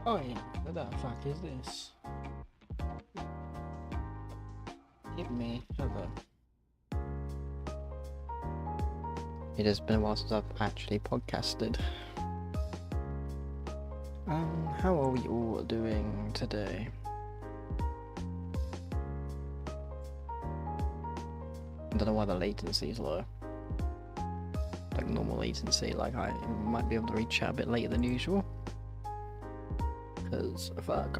Oi, what the fuck is this? Hit me, shut up. It has been a while since I've actually podcasted. How are we all doing today? I don't know why the latency is low. Like normal latency, like I might be able to reach out a bit later than usual. Cause fuck.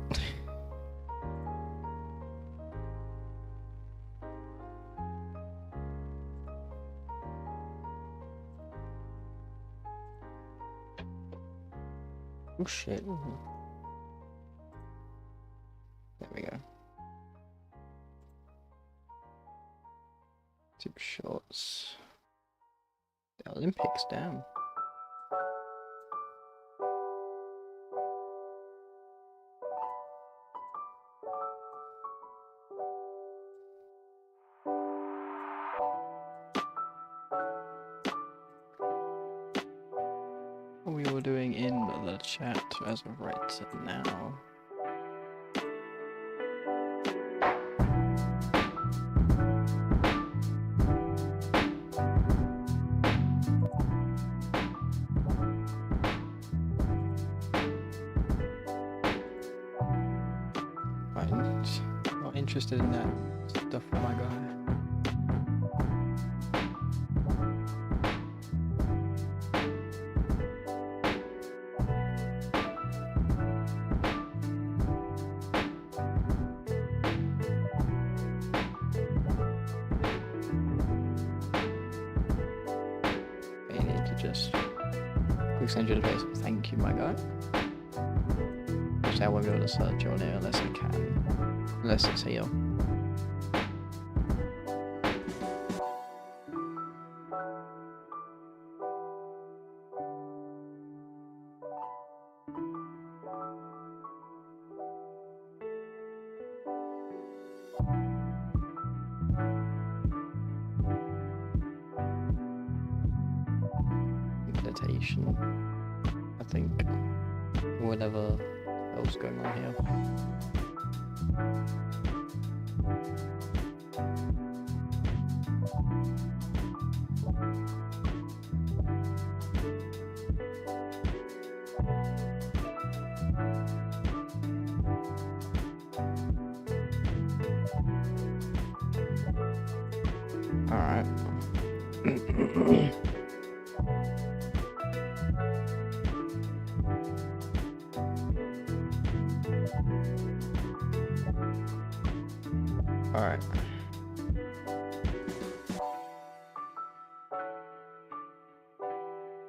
Oh shit. There we go. Tube shorts. The Olympics, damn. What we were doing in the chat as of right now. Not interested in that stuff, my guy. I need to just quick send you the face. Thank you, my guy. Actually, I won't be able to search on here unless I can. Unless it's here. Meditation, I think. Whatever else going on here. Alright. Alright.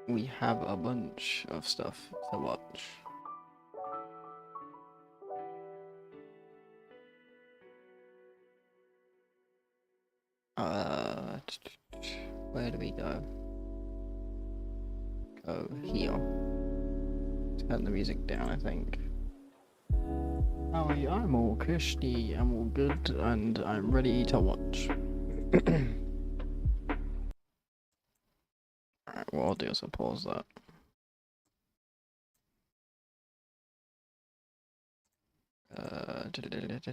We have a bunch of stuff to watch. Where do we go? Go here. Turn the music down, I think. Oh, I'm all cushy, I'm all good, and I'm ready to watch. Alright, what I'll do is I'll pause that.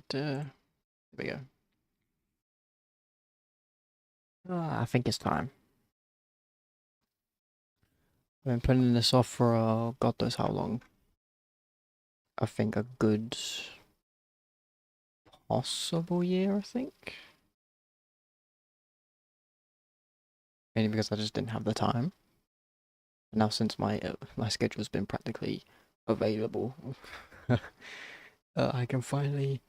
There we go. I think it's time. I've been putting this off for God knows how long. I think a good possible year, I think. Mainly because I just didn't have the time. Now since my schedule's been practically available, I can finally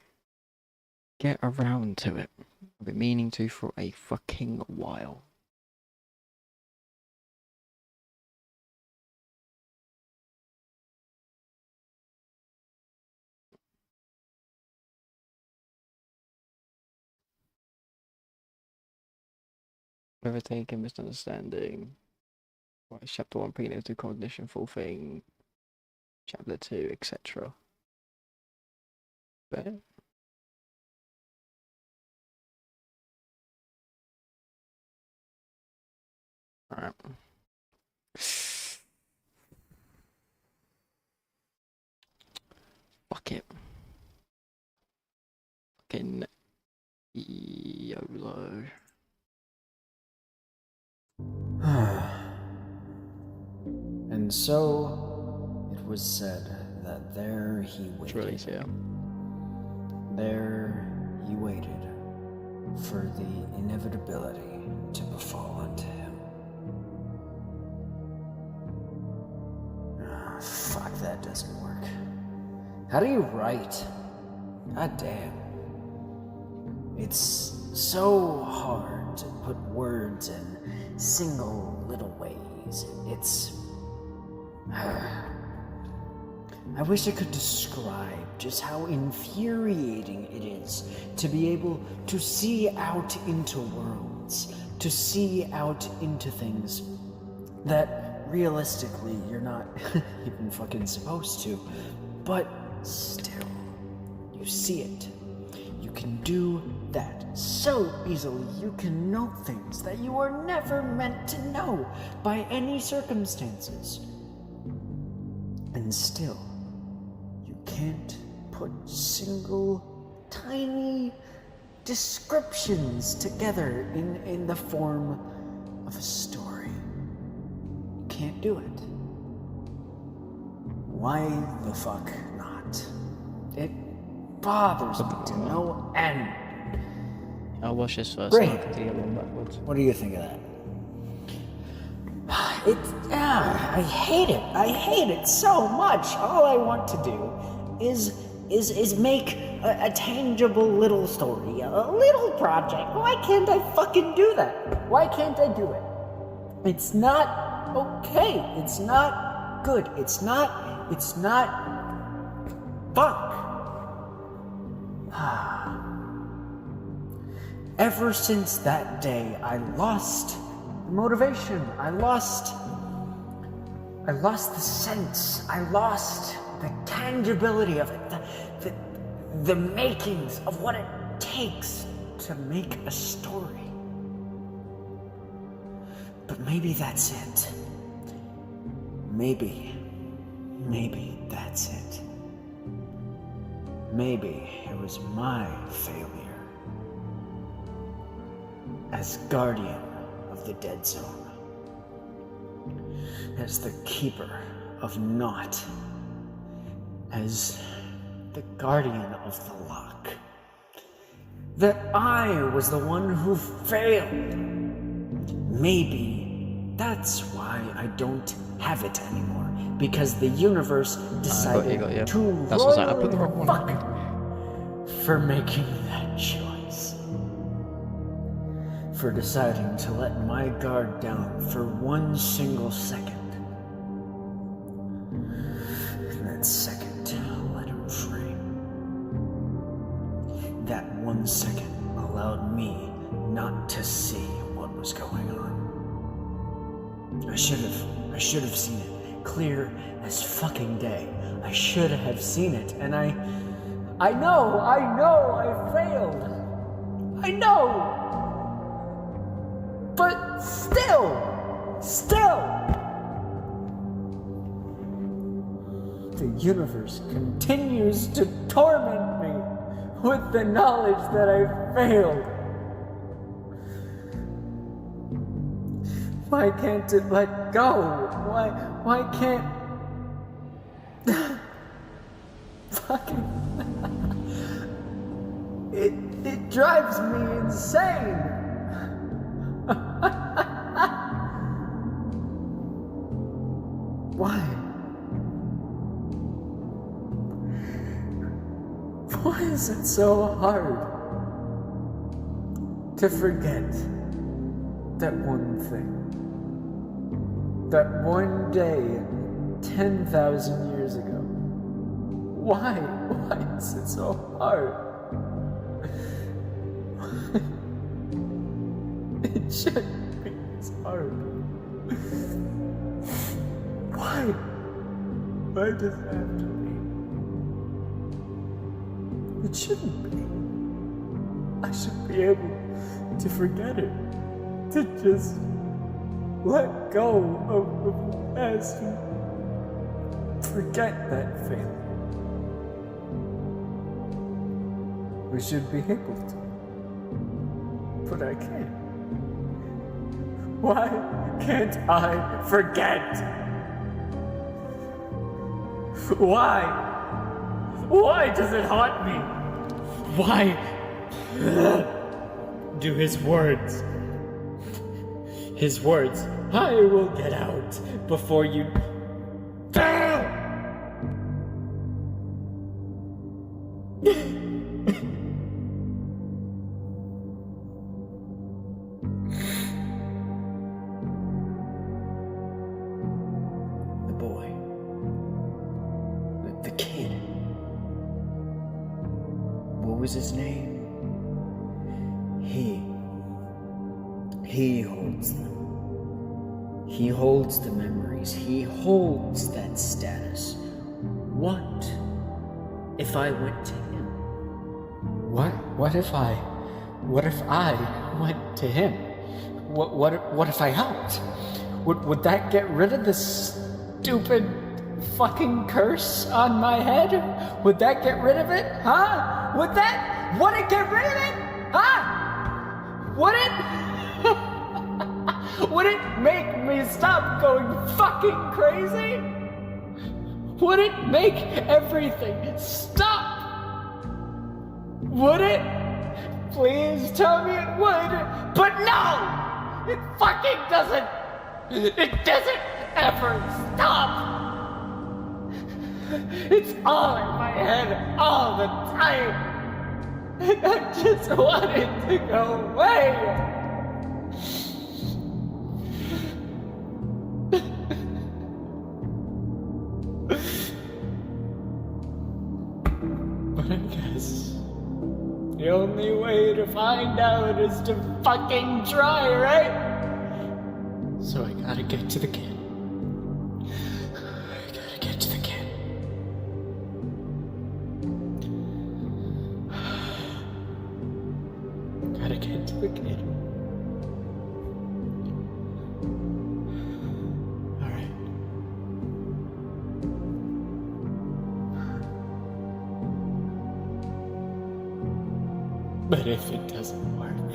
get around to it. I've been meaning to for a fucking while. Overtaking, misunderstanding. Right, chapter 1, prenatal cognition, full thing. Chapter 2, etc. But alright. Fuck it. Fucking YOLO. And so it was said that there he waited. Really, yeah. There he waited for the inevitability to befall unto him. Oh, fuck, that doesn't work. How do you write? God damn. It's so hard to put words in single little ways. It's... I wish I could describe just how infuriating it is to be able to see out into worlds, to see out into things that realistically you're not even fucking supposed to, but still, you see it. You can do that so easily. You can know things that you were never meant to know by any circumstances. And still, you can't put single, tiny descriptions together in the form of a story. You can't do it. Why the fuck not? It bothers me to no end. I'll watch this first. Great. So I can see it one backwards. What do you think of that? I hate it. I hate it so much. All I want to do is make a tangible little story, a little project. Why can't I fucking do that? Why can't I do it? It's not okay. It's not good. It's not fuck. Ever since that day, I lost motivation. I lost the sense. I lost the tangibility of it, the makings of what it takes to make a story. But maybe that's it. Maybe that's it. Maybe it was my failure as guardian of the dead zone, as the keeper of naught, as the guardian of the lock, that I was the one who failed. Maybe that's why I don't have it anymore, because the universe decided to royally fuck for making that choice. For deciding to let my guard down for 1 single second. And that second let him free. That 1 second allowed me not to see what was going on. I should have seen it clear as fucking day. I should have seen it, and I know I failed. I know. But still, the universe continues to torment me with the knowledge that I failed. Why can't it let go? Why can't... Fucking... It drives me insane. Why is it so hard to forget that one thing? That one day 10,000 years ago? Why is it so hard? It shouldn't be this hard. Why does it have to be? It shouldn't be. I should be able to forget it. To just let go of the past and forget that failure. We should be able to. But I can't. Why can't I forget? Why? Why does it haunt me? Why do his words, I will get out before you... The boy. The kid. What was his name? He holds them. He holds the memories. He holds that status. What if I went to him? What if I went to him? What if I helped? Would that get rid of this stupid fucking curse on my head? Would that get rid of it? Huh? Would it get rid of it? Huh? Would it? Would it make me stop going fucking crazy? Would it make everything stop? Would it? Please tell me it would. But no! It fucking doesn't! It doesn't ever stop! It's all in my head all the time! I just want it to go away! But I guess the only way to find out is to fucking try, right? So I gotta get to the kid. I gotta get to the kid. Gotta get to the kid. Alright. But if it doesn't work,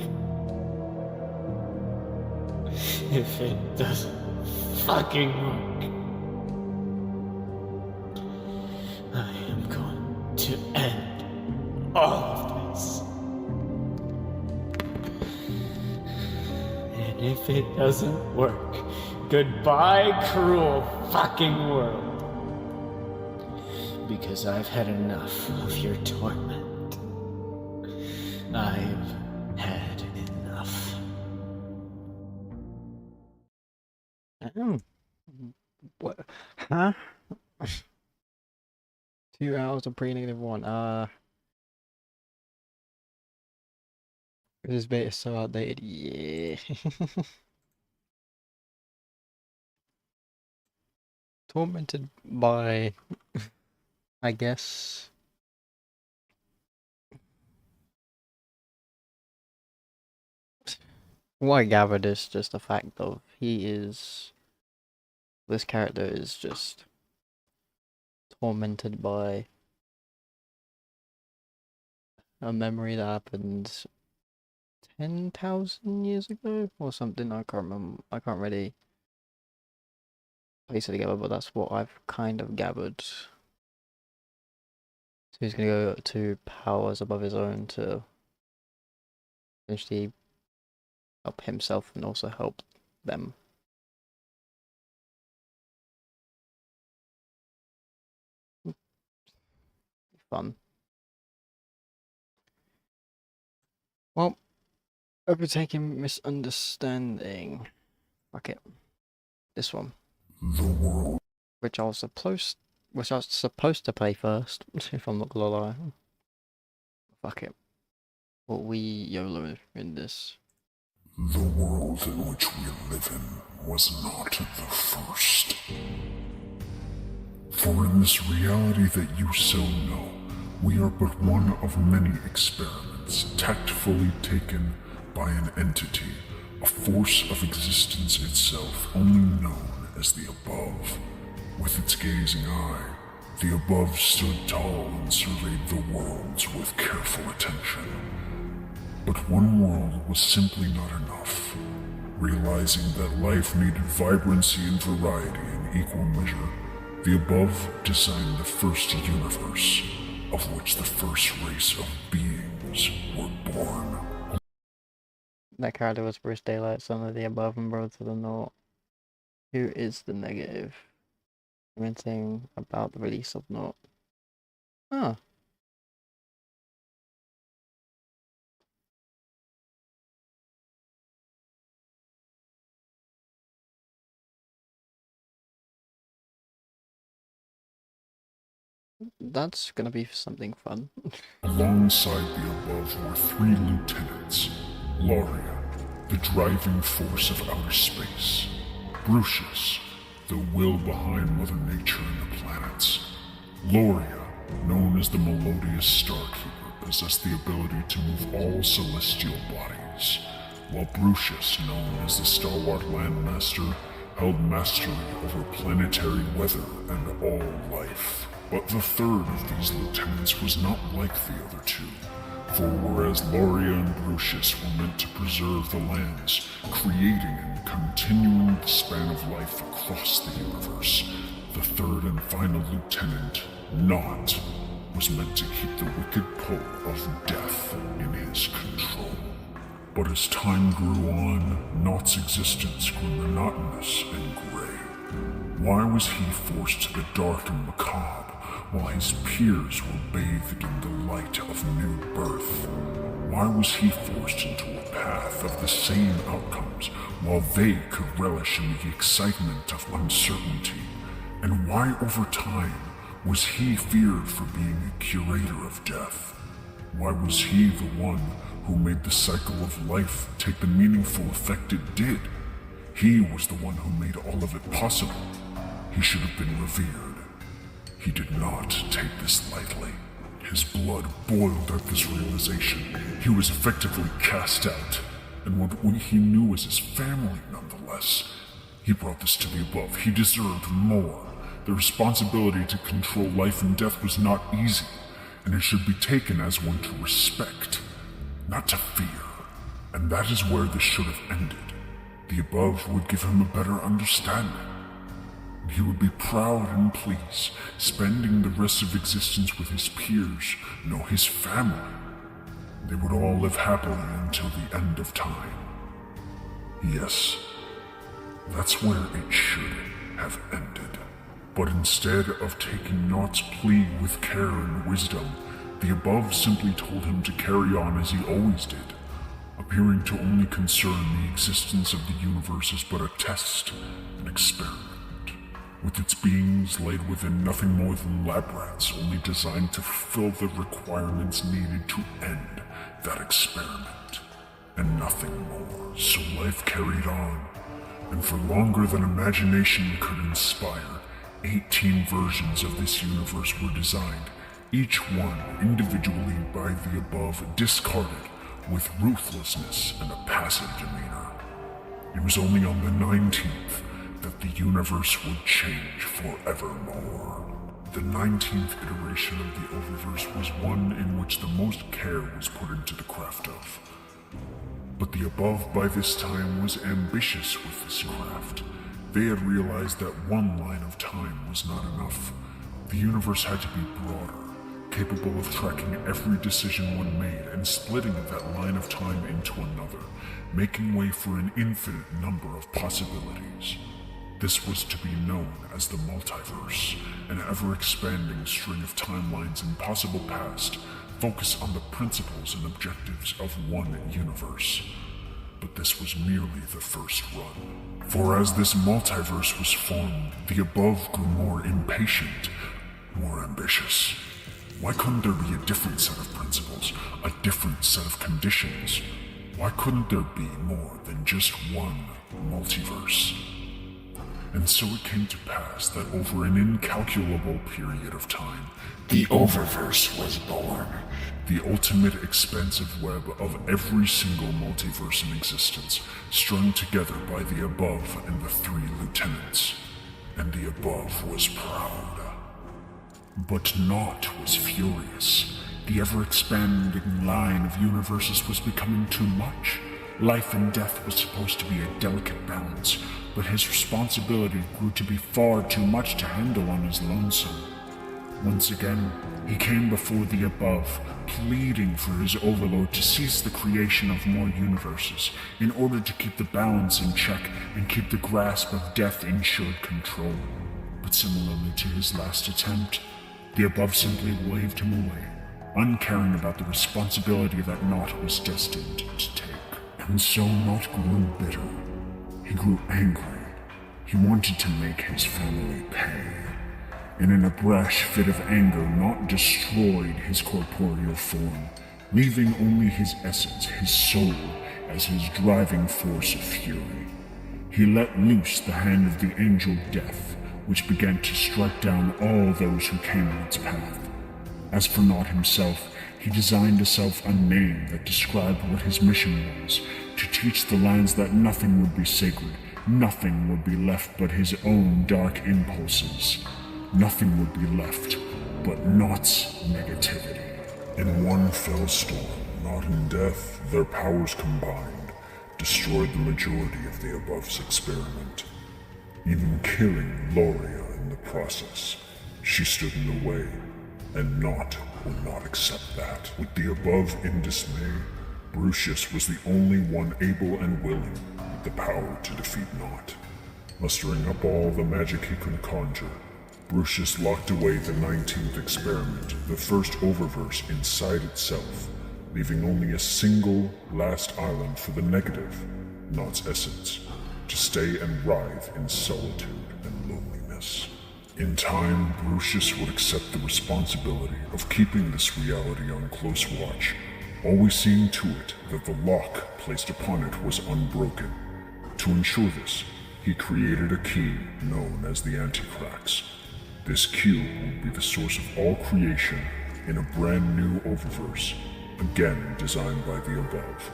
if it doesn't fucking work, I am going to end all of this. And if it doesn't work, goodbye, cruel fucking world. Because I've had enough of your torment. I've had enough. What? Huh? 2 hours of pre-1. This beta is so outdated. Yeah. Tormented by, I guess. What I gathered is just the fact of this character is just tormented by a memory that happened 10,000 years ago or something. I can't remember. I can't really place it together, but that's what I've kind of gathered. So he's gonna go to powers above his own to essentially help himself and also help them. Fun. Well, overtaking misunderstanding. Fuck it. This one. The world. Which I was supposed to play first, if I'm not gonna lie. Fuck it. Well, we YOLO in this. The world in which we live in was not the first. For in this reality that you so know, we are but one of many experiments tactfully taken by an entity, a force of existence itself only known as the above. With its gazing eye, The above stood tall and surveyed the worlds with careful attention. But one world was simply not enough. Realizing that life needed vibrancy and variety in equal measure, the above designed the first universe, of which the first race of beings were born. That character was Bruce Daylight, son of the above and brother to the naught. Who is the negative? Commenting about the release of naught. Huh. That's gonna be something fun. Alongside the above were three lieutenants. Loria, the driving force of outer space. Brucius, the will behind Mother Nature and the planets. Loria, known as the Melodious Starkeeper, possessed the ability to move all celestial bodies, while Brucius, known as the Stalwart Landmaster, held mastery over planetary weather and all life. But the third of these lieutenants was not like the other two, for whereas Loria and Brucius were meant to preserve the lands, creating and continuing the span of life across the universe, the third and final lieutenant, Naught, was meant to keep the wicked pull of death in his control. But as time grew on, Naught's existence grew monotonous and gray. Why was he forced to the dark and macabre, while his peers were bathed in the light of new birth? Why was he forced into a path of the same outcomes, while they could relish in the excitement of uncertainty? And why over time was he feared for being a curator of death? Why was he the one who made the cycle of life take the meaningful effect it did? He was the one who made all of it possible. He should have been revered. He did not take this lightly. His blood boiled at this realization. He was effectively cast out, and what he knew as his family nonetheless. He brought this to the above. He deserved more. The responsibility to control life and death was not easy, and it should be taken as one to respect, not to fear. And that is where this should have ended. The above would give him a better understanding. He would be proud and pleased, spending the rest of existence with his peers, no, his family. They would all live happily until the end of time. Yes, that's where it should have ended. But instead of taking Naught's plea with care and wisdom, the above simply told him to carry on as he always did, appearing to only concern the existence of the universe as but a test, an experiment, with its beings laid within nothing more than lab rats only designed to fulfill the requirements needed to end that experiment, and nothing more. So life carried on, and for longer than imagination could inspire, 18 versions of this universe were designed, each one individually by the above discarded with ruthlessness and a passive demeanor. It was only on the 19th that the universe would change forevermore. The 19th iteration of the Oververse was one in which the most care was put into the craft of. But the above by this time was ambitious with this craft. They had realized that one line of time was not enough. The universe had to be broader, capable of tracking every decision one made and splitting that line of time into another, making way for an infinite number of possibilities. This was to be known as the multiverse, an ever-expanding string of timelines in possible past, focused on the principles and objectives of one universe. But this was merely the first run. For as this multiverse was formed, the above grew more impatient, more ambitious. Why couldn't there be a different set of principles, a different set of conditions? Why couldn't there be more than just one multiverse? And so it came to pass that over an incalculable period of time, the Oververse was born. The ultimate expansive web of every single multiverse in existence, strung together by the above and the three lieutenants. And the above was proud. But Naught was furious. The ever-expanding line of universes was becoming too much. Life and death was supposed to be a delicate balance, but his responsibility grew to be far too much to handle on his lonesome. Once again, he came before the Above, pleading for his overlord to cease the creation of more universes in order to keep the balance in check and keep the grasp of death in ensured control. But similarly to his last attempt, the Above simply waved him away, uncaring about the responsibility that Naught was destined to take. And so Naught grew bitter. He grew angry. He wanted to make his family pay. And in a brash fit of anger, Naught destroyed his corporeal form, leaving only his essence, his soul, as his driving force of fury. He let loose the hand of the angel Death, which began to strike down all those who came in its path. As for Naught himself, he designed a name that described what his mission was, to teach the lands that nothing would be sacred, nothing would be left but his own dark impulses. Nothing would be left but Naught's negativity. In one fell storm, Naught and Death, their powers combined, destroyed the majority of the Above's experiment, even killing Loria in the process. She stood in the way, and Naught would not accept that. With the Above in dismay, Brucius was the only one able and willing with the power to defeat Naught. Mustering up all the magic he could conjure, Brucius locked away the 19th experiment, the first oververse, inside itself, leaving only a single last island for the negative, Naught's essence, to stay and writhe in solitude and loneliness. In time, Brucius would accept the responsibility of keeping this reality on close watch, always seeing to it that the lock placed upon it was unbroken. To ensure this, he created a key known as the Anticrax. This cube would be the source of all creation in a brand new oververse, again designed by the Above,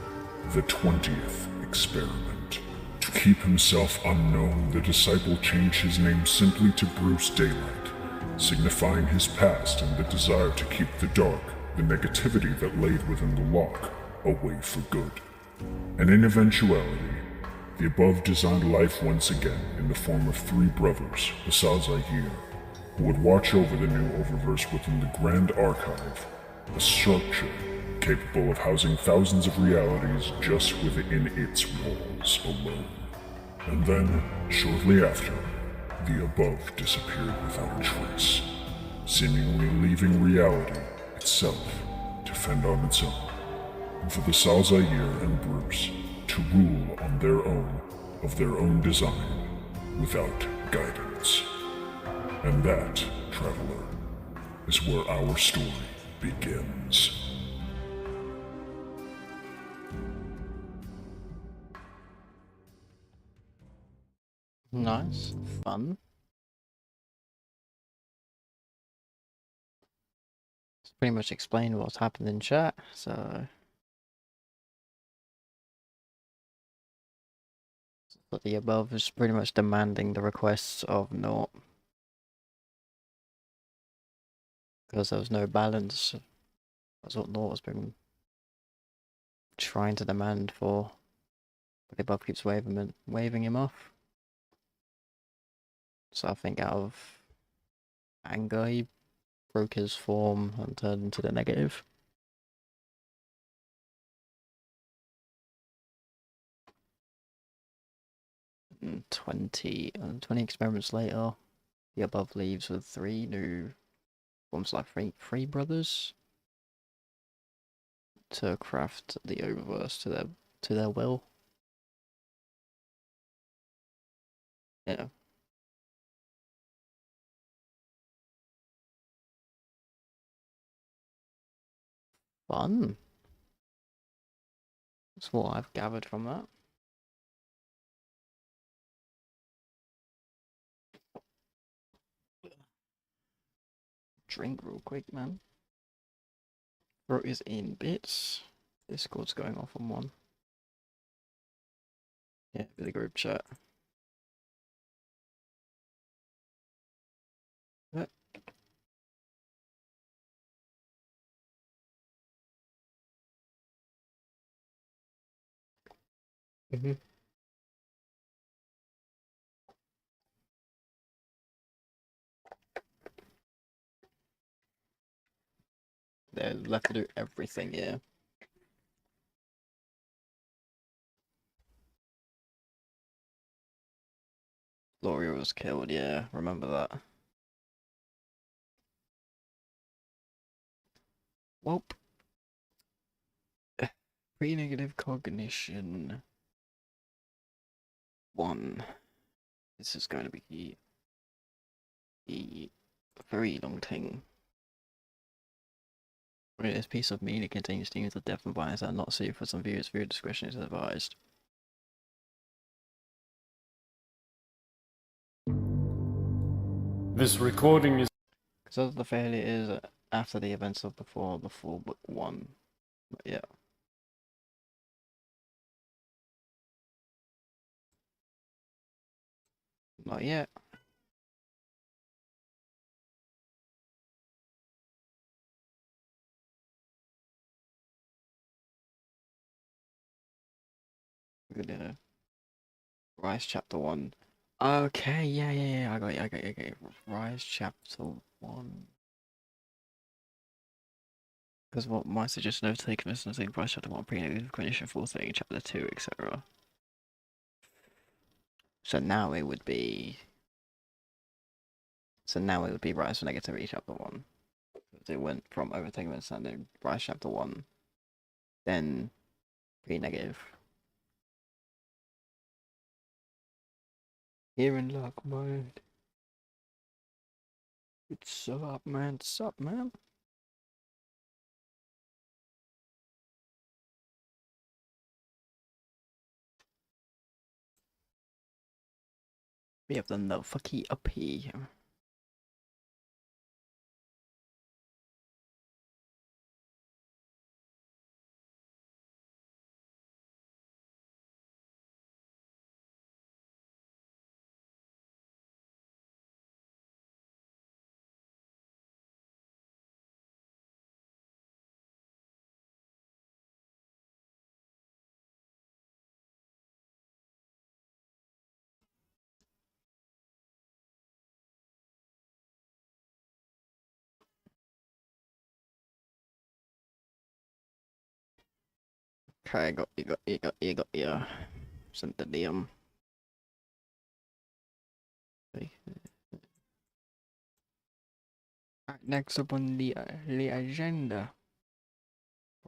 the 20th experiment. To keep himself unknown, the disciple changed his name simply to Bruce Daylight, signifying his past and the desire to keep the dark, the negativity that laid within the lock, away for good. And in eventuality, the Above designed life once again in the form of three brothers, the Salzair, who would watch over the new oververse within the Grand Archive, a structure capable of housing thousands of realities just within its walls alone. And then, shortly after, the Above disappeared without a trace, seemingly leaving reality itself to fend on its own, and for the Salzair and Bruce to rule on their own, of their own design, without guidance. And that, traveler, is where our story begins. Nice. Fun. It's pretty much explained what's happened in chat, so... But the Above is pretty much demanding the requests of Naught. Because there was no balance. That's what Naught has been trying to demand for. But the Above keeps waving him off. So I think out of anger, he broke his form and turned into the negative. And 20 experiments later, the Above leaves with 3 new forms, like three brothers, to craft the oververse to their will. Yeah. Fun. That's what I've gathered from that. Drink real quick, man. Throat is in bits. Discord's going off on one. Yeah, the group chat. Mm-hmm. They're left to do everything, yeah. Gloria was killed, yeah. Remember that. Welp. Pre-negative cognition. 1. This is going to be a very long thing. This piece of media contains themes of death and violence that are not suited for some viewers. Viewer discretion is advised. This recording is. Because the failure is after the events of before the full book 1. But yeah. Not yet. We're gonna Rise chapter 1. Okay, yeah. I got it. Rise chapter 1. Because what my suggestion of taking this and saying Rise chapter 1, pre-negative cognition, full thing, chapter 2, etc. So now it would be Rise for Negativity chapter 1. It went from Overtaking Understanding, Rise chapter 1, then pre-negative. Here in luck mode. What's up, man? What's up, man? We have the Nova key up here. Okay, you got your Centennium. Okay. Alright, next up on the agenda.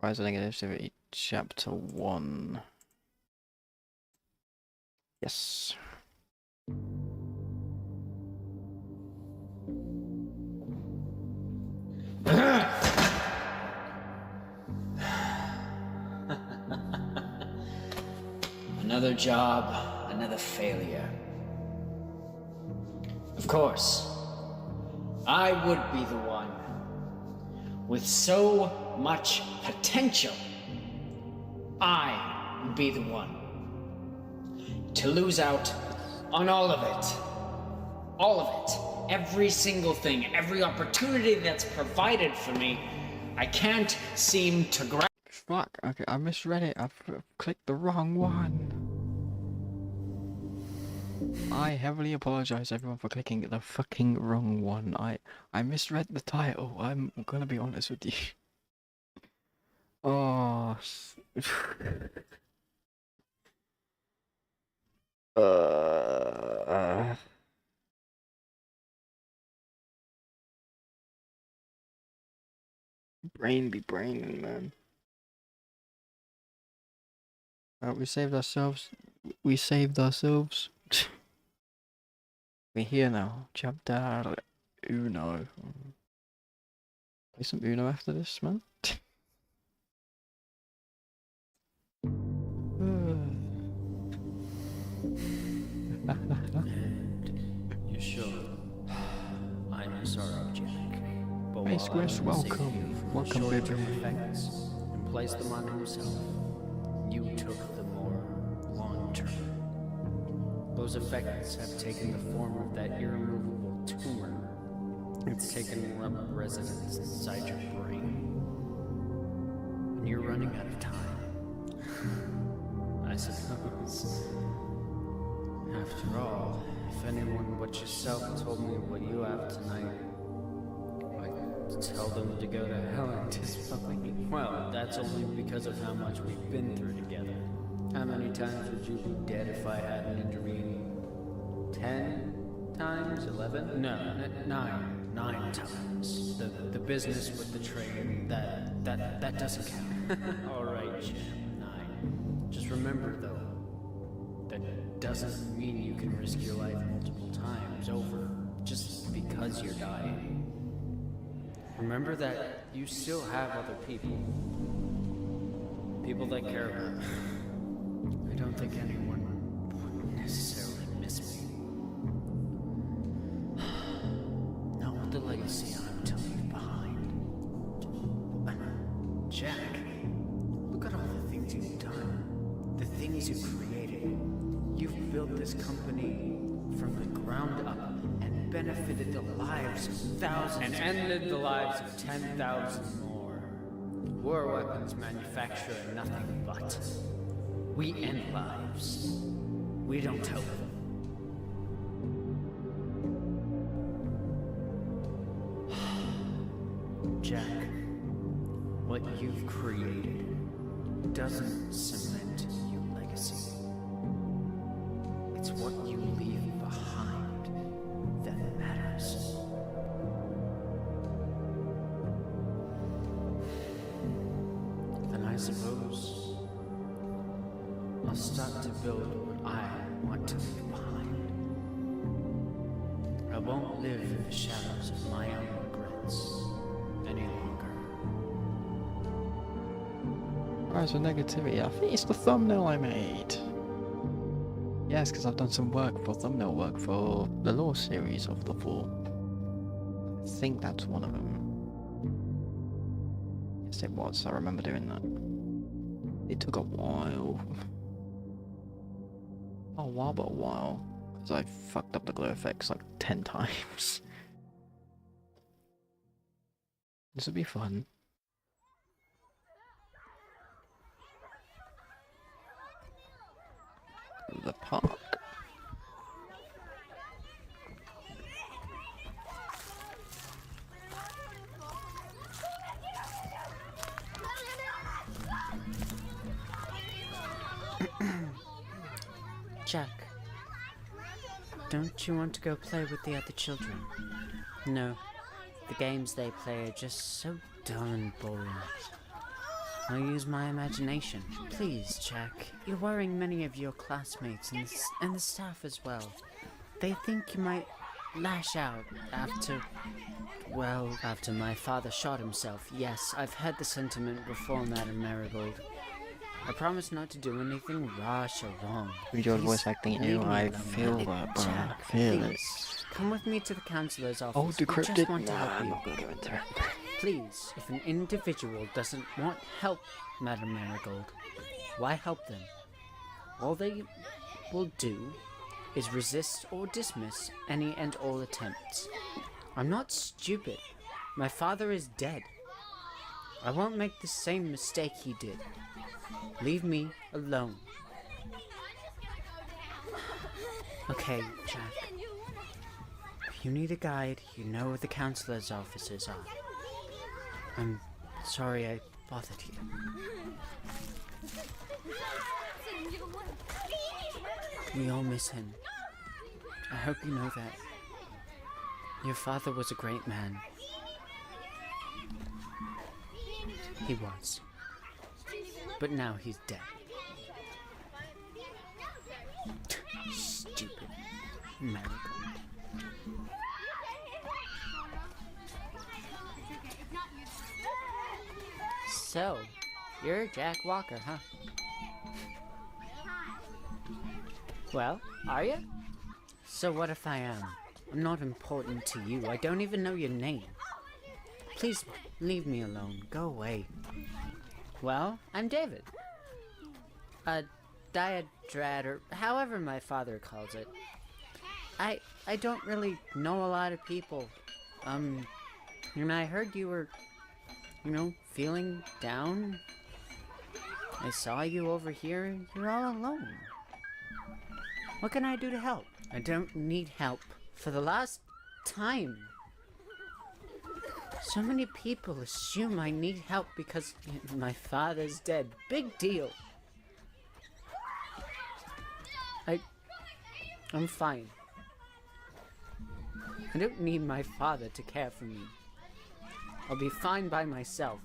Rise of Negativity, chapter 1. Yes. Another job, another failure. Of course, I would be the one with so much potential. I would be the one to lose out on all of it. All of it. Every single thing, every opportunity that's provided for me, I can't seem to grab. Fuck, okay, I misread it. I clicked the wrong one. I heavily apologize everyone for clicking the fucking wrong one. I misread the title. I'm gonna be honest with you. Oh. Brain be braining, man. We saved ourselves. We saved ourselves. We're here now. Chapter Uno. Play some Uno after this, man. You sure? I'm sorry, Jack. But Hey, Squish, welcome. Welcome, baby. Effects and placed them on himself. You took the more long-term. Those effects have taken the form of that irremovable tumor. It's taken up residence inside your brain. And you're running out of time. I I suppose. After all, if anyone but yourself told me what you have tonight, I'd tell them to go to hell and disbelieve. Well, that's only because of how much we've been through together. How many times would you be dead if I hadn't intervened? 10 times? 11? No, 9 times. The business with the train, that doesn't count. Alright, Jim, 9. Just remember, though, that doesn't mean you can risk your life multiple times over just because you're dying. Remember that you still have other people. People that care about you. I don't think anyone would necessarily miss me. Not with the legacy I'm to leave behind. Jack, look at all the things you've done. The things you've created. You've built this company from the ground up and benefited the lives of thousands and ended the lives of 10,000 more. War weapons manufacture nothing but. We end lives. We don't help them. Jack, what you've created doesn't cement your legacy. It's what you leave behind that matters. Then I suppose I'll start to build what I want to leave behind. I won't live in the shadows of my own regrets any longer. Alright, so negativity. I think it's the thumbnail I made. Yes, because I've done some work for thumbnail work for the lore series of the 4. I think that's one of them. Yes, it was. I remember doing that. It took a while. Not a while, but a while. Because I fucked up the glow effects like 10 times. This would be fun. The park. Jack, don't you want to go play with the other children? No, the games they play are just so dull and boring. I'll use my imagination. Please, Jack. You're worrying many of your classmates and the staff as well. They think you might lash out after my father shot himself. Yes, I've heard the sentiment before, Madam Marigold. I promise not to do anything rash or wrong. With your voice acting new, I feel that, bro. Jack, I feel it. please, come with me to the counselor's office. Oh, We decrypted? just want to Nah, help I'm you. not gonna go into it. Please, if an individual doesn't want help, Madam Marigold, why help them? All they will do is resist or dismiss any and all attempts. I'm not stupid. My father is dead. I won't make the same mistake he did. Leave me alone. Okay, Jack. If you need a guide, you know where the counselor's offices are. I'm sorry I bothered you. We all miss him. I hope you know that. Your father was a great man. He was. But now he's dead. Stupid Marigold. So, you're Jack Walker, huh? Well, are you? So what if I am? I'm not important to you. I don't even know your name. Please leave me alone. Go away. Well, I'm David. Diadrad, or however my father calls it. I don't really know a lot of people. And I heard you were, feeling down. I saw you over here. You're all alone. What can I do to help? I don't need help. For the last time. So many people assume I need help because my father's dead. Big deal. I'm fine. I don't need my father to care for me. I'll be fine by myself.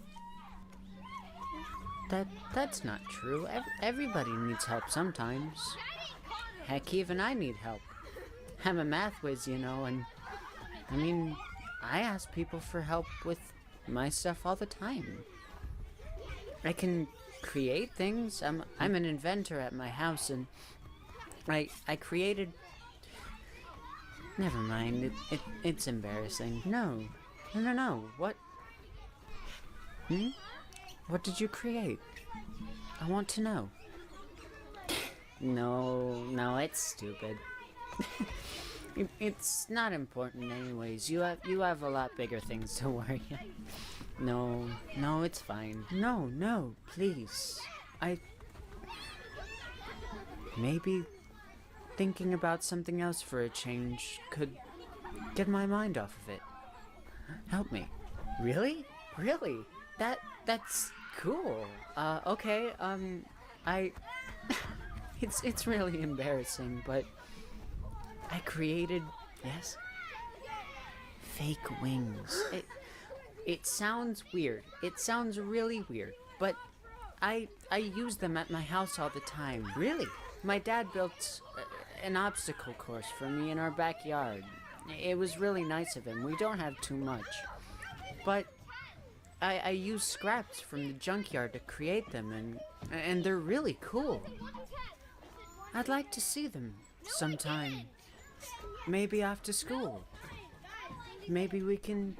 That's not true. Everybody needs help sometimes. Heck, even I need help. I'm a math whiz, you know, and I mean, I ask people for help with my stuff all the time. I can create things. I'm an inventor at my house, and I created. Never mind. It's embarrassing. No. What? What did you create? I want to know. No, it's stupid. It's not important anyways. You have a lot bigger things to worry about. No, it's fine. No, please. Maybe thinking about something else for a change could get my mind off of it. Help me. Really? That's cool. Okay, it's really embarrassing, but I created, yes, fake wings. It sounds weird. It sounds really weird, but I use them at my house all the time. Really? My dad built an obstacle course for me in our backyard. It was really nice of him. We don't have too much, but I use scraps from the junkyard to create them, and they're really cool. I'd like to see them sometime. Maybe after school. Maybe we can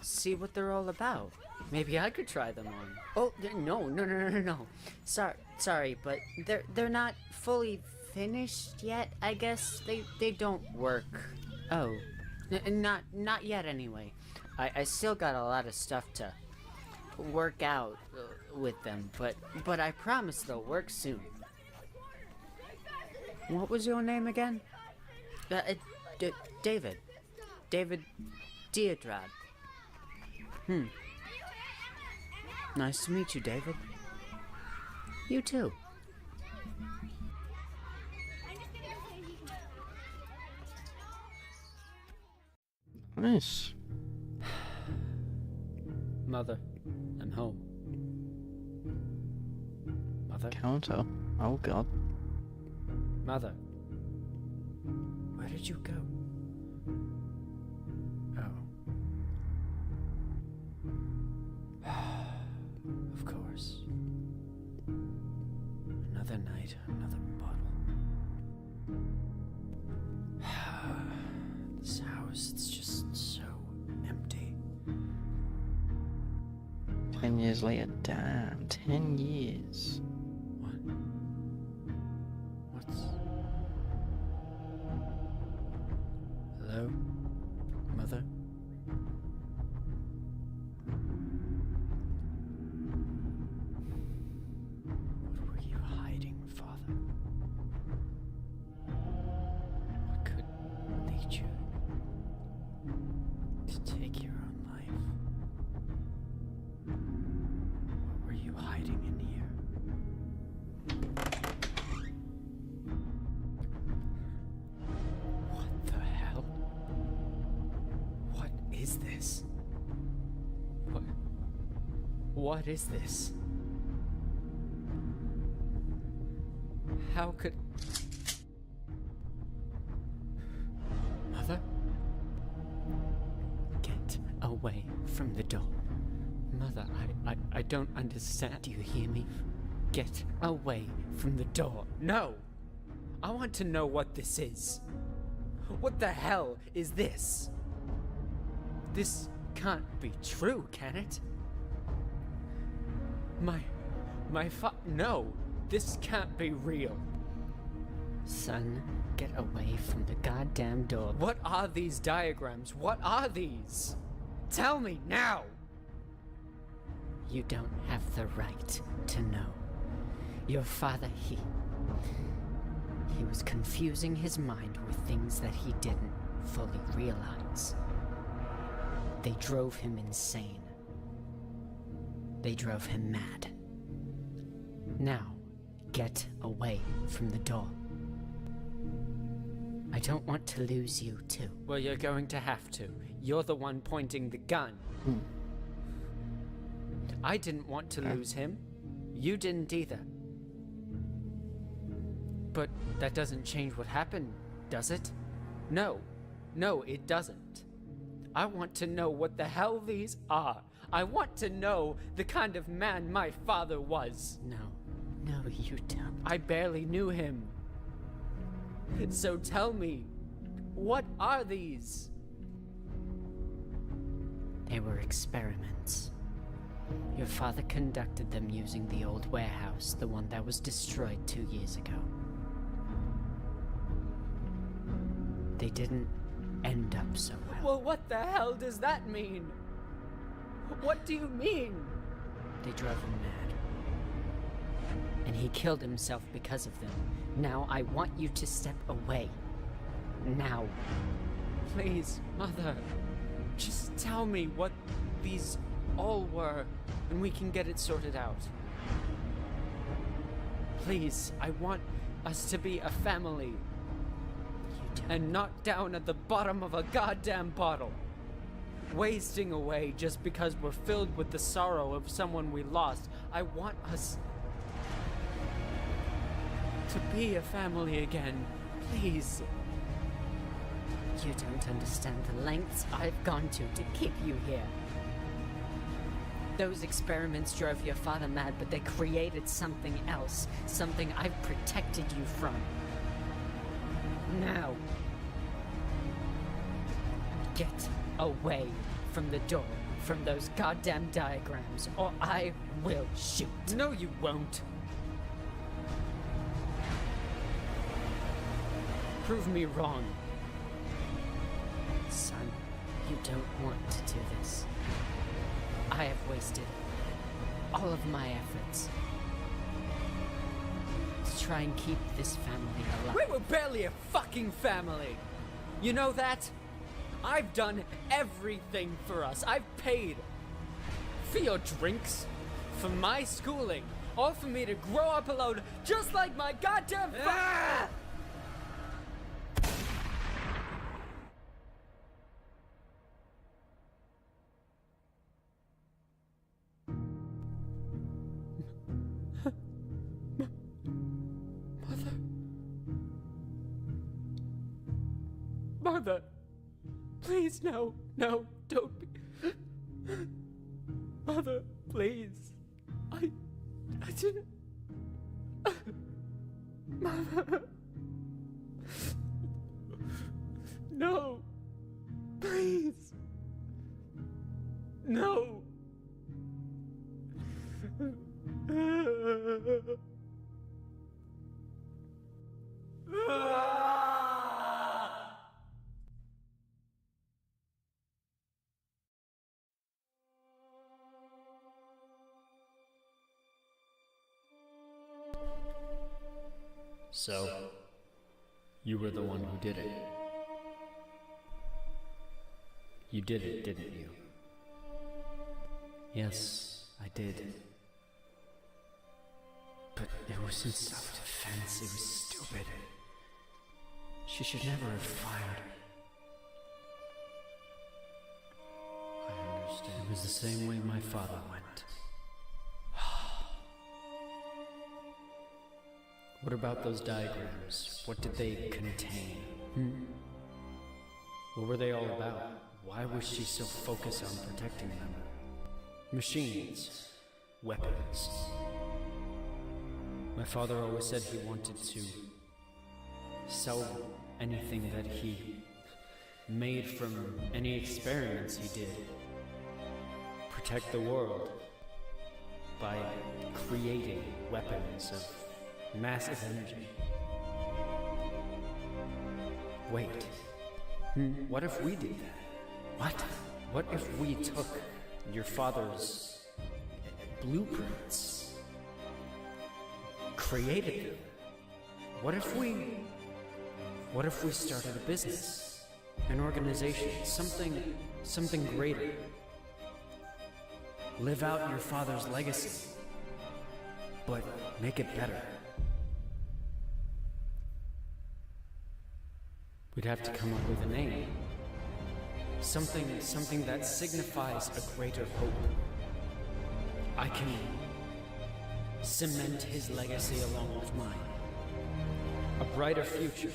see what they're all about. Maybe I could try them on. Oh, no. Sorry, but they're not fully finished yet, I guess. They don't work. Oh, not yet anyway. I still got a lot of stuff to work out with them, but I promise they'll work soon. What was your name again? David. David Dietrad. Nice to meet you, David. You too. Nice. Mother, I'm home. Mother? Counter. Oh god. Mother. Where did you go? Oh. Of course. Another night, another bottle. This house, it's just so empty. 10 years later, damn, 10 years. What? What's... Hello? Mother? What were you hiding, Father? What could lead you to take your own life? What were you hiding in here? What the hell? What is this? What is this? How could... Mother? Get away from the door. Mother, I don't understand. Do you hear me? Get away from the door. No! I want to know what this is. What the hell is this? This can't be true, can it? No, this can't be real. Son, get away from the goddamn door. What are these diagrams? What are these? Tell me now! You don't have the right to know. Your father, he was confusing his mind with things that he didn't fully realize. They drove him insane. They drove him mad. Now, get away from the door. I don't want to lose you, too. Well, you're going to have to. You're the one pointing the gun. I didn't want to lose him. You didn't either. But that doesn't change what happened, does it? No, it doesn't. I want to know what the hell these are. I want to know the kind of man my father was. No, you don't. I barely knew him. So tell me, what are these? They were experiments. Your father conducted them using the old warehouse, the one that was destroyed 2 years ago. They didn't end up so well. Well, what the hell does that mean? What do you mean? They drove him mad. And he killed himself because of them. Now I want you to step away. Now. Please, Mother. Just tell me what these all were, and we can get it sorted out. Please, I want us to be a family. And not down at the bottom of a goddamn bottle. Wasting away just because we're filled with the sorrow of someone we lost. I want us to be a family again. Please. You don't understand the lengths I've gone to keep you here. Those experiments drove your father mad, but they created something else. Something I've protected you from. Now, get away from the door, from those goddamn diagrams, or I will shoot. No, you won't. Prove me wrong. Son, you don't want to do this. I have wasted all of my efforts to try and keep this family alive. We were barely a fucking family! You know that? I've done everything for us. I've paid for your drinks, for my schooling, all for me to grow up alone, just like my goddamn father! Mother, please, no, don't be. Mother, please. I didn't. Mother. No. Please. No. So, you were the one who did it. You did it, didn't you? Yes, I did. But it was in self-defense. It was stupid. She should never have fired. I understand. It was the same way my father went. What about those diagrams? What did they contain? What were they all about? Why was she so focused on protecting them? Machines. Weapons. My father always said he wanted to sell anything that he made from any experiments he did. Protect the world by creating weapons of massive energy. Wait. What if we did that? What? What if we took your father's blueprints, created them. What if we started a business, an organization, something greater? Live out your father's legacy, but make it better. We'd have to come up with a name. Something that signifies a greater hope. I can cement his legacy along with mine. A brighter future.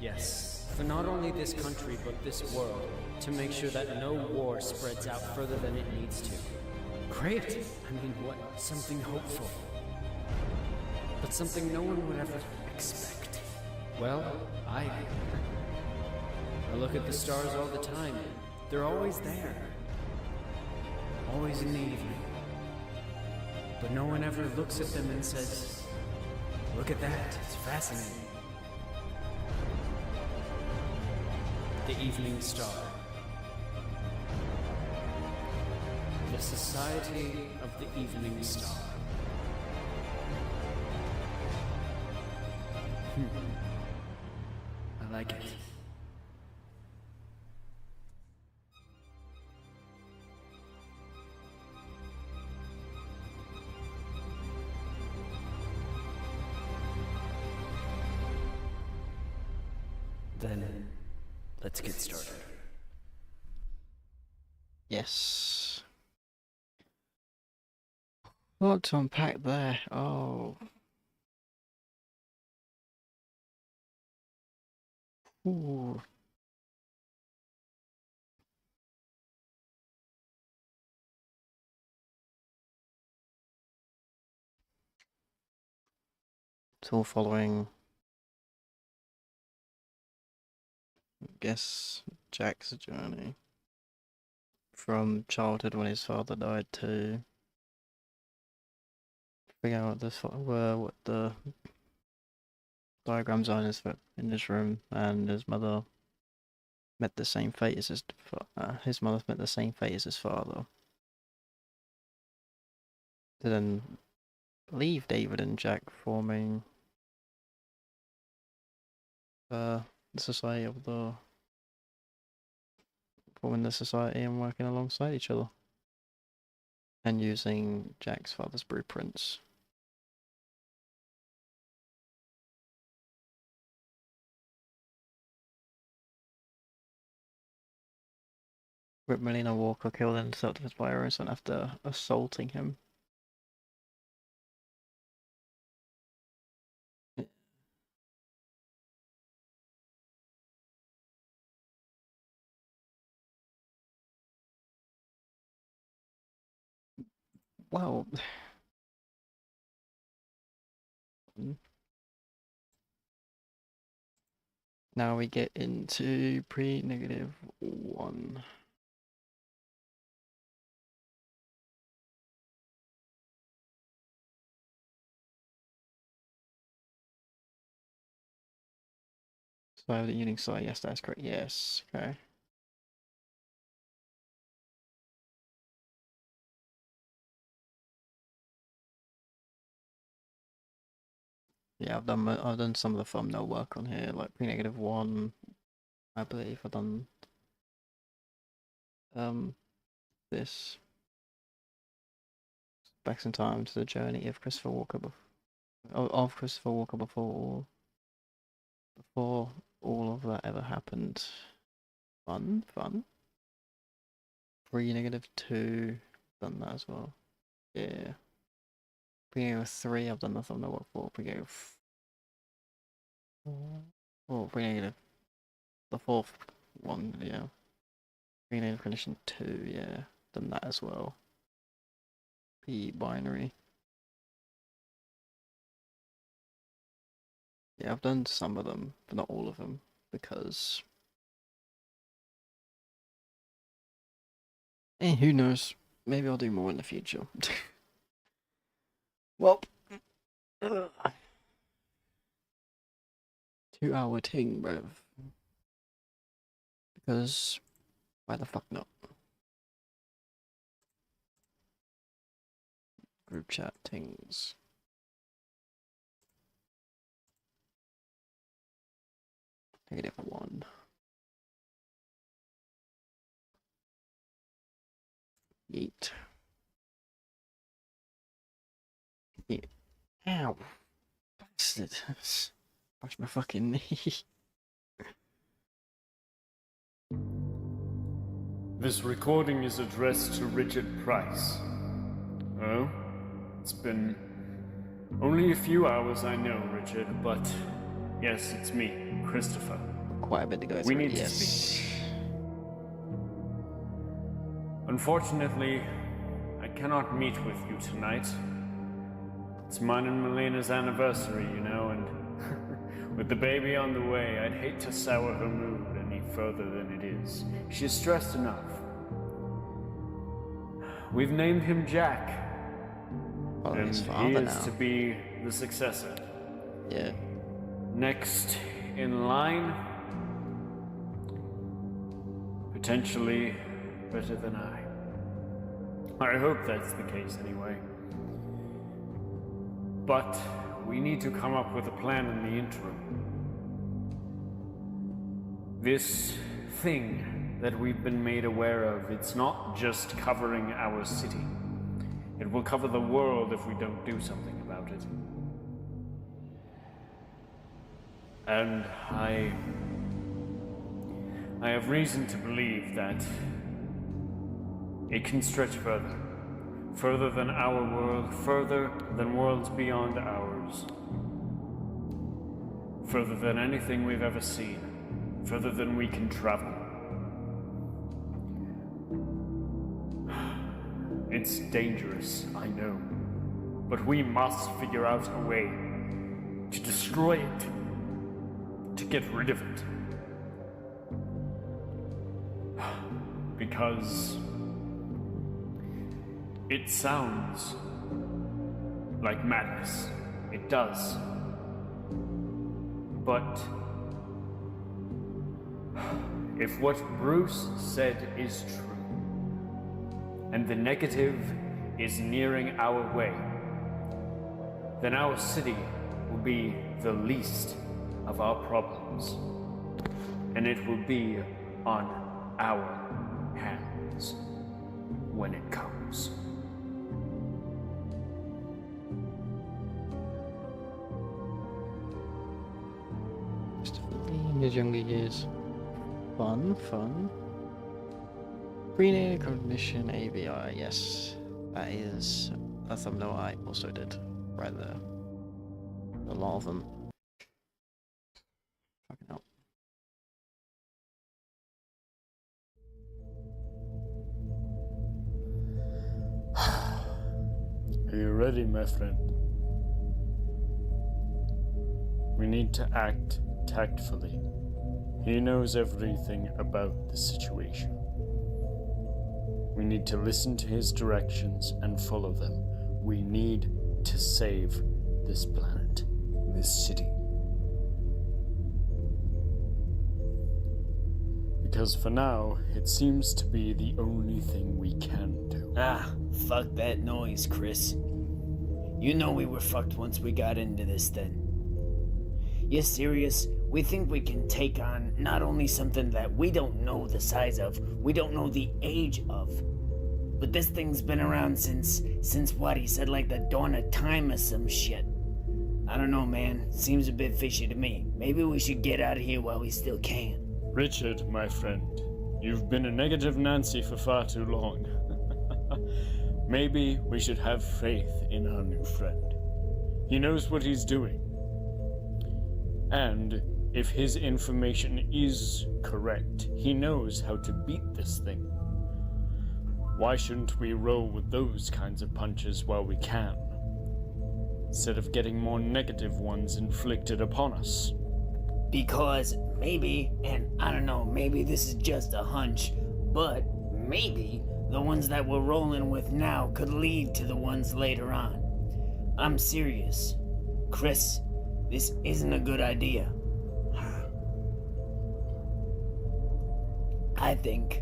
Yes, for not only this country, but this world, to make sure that no war spreads out further than it needs to. Great! I mean, what? Something hopeful. But something no one would ever expect. Well, I look at the stars all the time. They're always there. Always in the evening. But no one ever looks at them and says, look at that, it's fascinating. The Evening Star. The Society of the Evening Star. I like it. Then, let's get started. Yes. A lot to unpack there. Oh. Ooh. It's all following, I guess, Jack's journey from childhood when his father died to figure out what the diagrams are in his room, and his mother met the same fate as his mother met the same fate as his father. To then leave David and Jack forming the society and working alongside each other, and using Jack's father's blueprints. Rip Melina Walker killed in self-defense by her own son after assaulting him. Well, now we get into pre-1. So the unique side, yes, that's correct. Yes, okay. Yeah, I've done some of the thumbnail work on here, like pre-1. I believe I've done this back in time to the journey of Christopher Walker before all of that ever happened. Fun. Pre-2, done that as well. Yeah. Pre-3, I've done the thumbnail work for. Pre-4, the fourth one, yeah. Pre-negative condition 2, yeah, done that as well. Binary. Yeah, I've done some of them, but not all of them, because who knows? Maybe I'll do more in the future. Well, 2-hour ting, bruv. Because why the fuck not? Group chat tings. -1. Yeet. Yeet. Ow. Bastard. Push my fucking knee. This recording is addressed to Richard Price. Oh? It's been only a few hours, I know, Richard, but yes, it's me, Christopher. Quite a bit to go through. We need to yes. speak. Unfortunately, I cannot meet with you tonight. It's mine and Melena's anniversary, you know, and with the baby on the way, I'd hate to sour her mood any further than it is. She's stressed enough. We've named him Jack. Well, And his he father is now. to be the successor. Yeah. Next in line, potentially better than I. I hope that's the case anyway. But we need to come up with a plan in the interim. This thing that we've been made aware of, it's not just covering our city. It will cover the world if we don't do something about it. And I have reason to believe that it can stretch further. Further than our world, further than worlds beyond ours. Further than anything we've ever seen. Further than we can travel. It's dangerous, I know. But we must figure out a way to destroy it. To get rid of it. Because it sounds like madness. It does. But if what Bruce said is true, and the negative is nearing our way, then our city will be the least of our problems. And it will be on our hands when it comes. In his younger years. Fun. Prenatal cognition AVI, yes. That is a thumbnail I also did right there. A lot of them. Fucking hell. Are you ready, my friend? We need to act tactfully. He knows everything about the situation. We need to listen to his directions and follow them. We need to save this planet, this city. Because for now, it seems to be the only thing we can do. Ah, fuck that noise, Chris. You know we were fucked once we got into this then. You serious? We think we can take on not only something that we don't know the size of, we don't know the age of, but this thing's been around since what, he said like the dawn of time or some shit. I don't know, man. Seems a bit fishy to me. Maybe we should get out of here while we still can. Richard, my friend, you've been a negative Nancy for far too long. Maybe we should have faith in our new friend. He knows what he's doing. And if his information is correct, he knows how to beat this thing. Why shouldn't we roll with those kinds of punches while we can, instead of getting more negative ones inflicted upon us? Because maybe, and I don't know, maybe this is just a hunch, but maybe the ones that we're rolling with now could lead to the ones later on. I'm serious. Chris, this isn't a good idea. I think,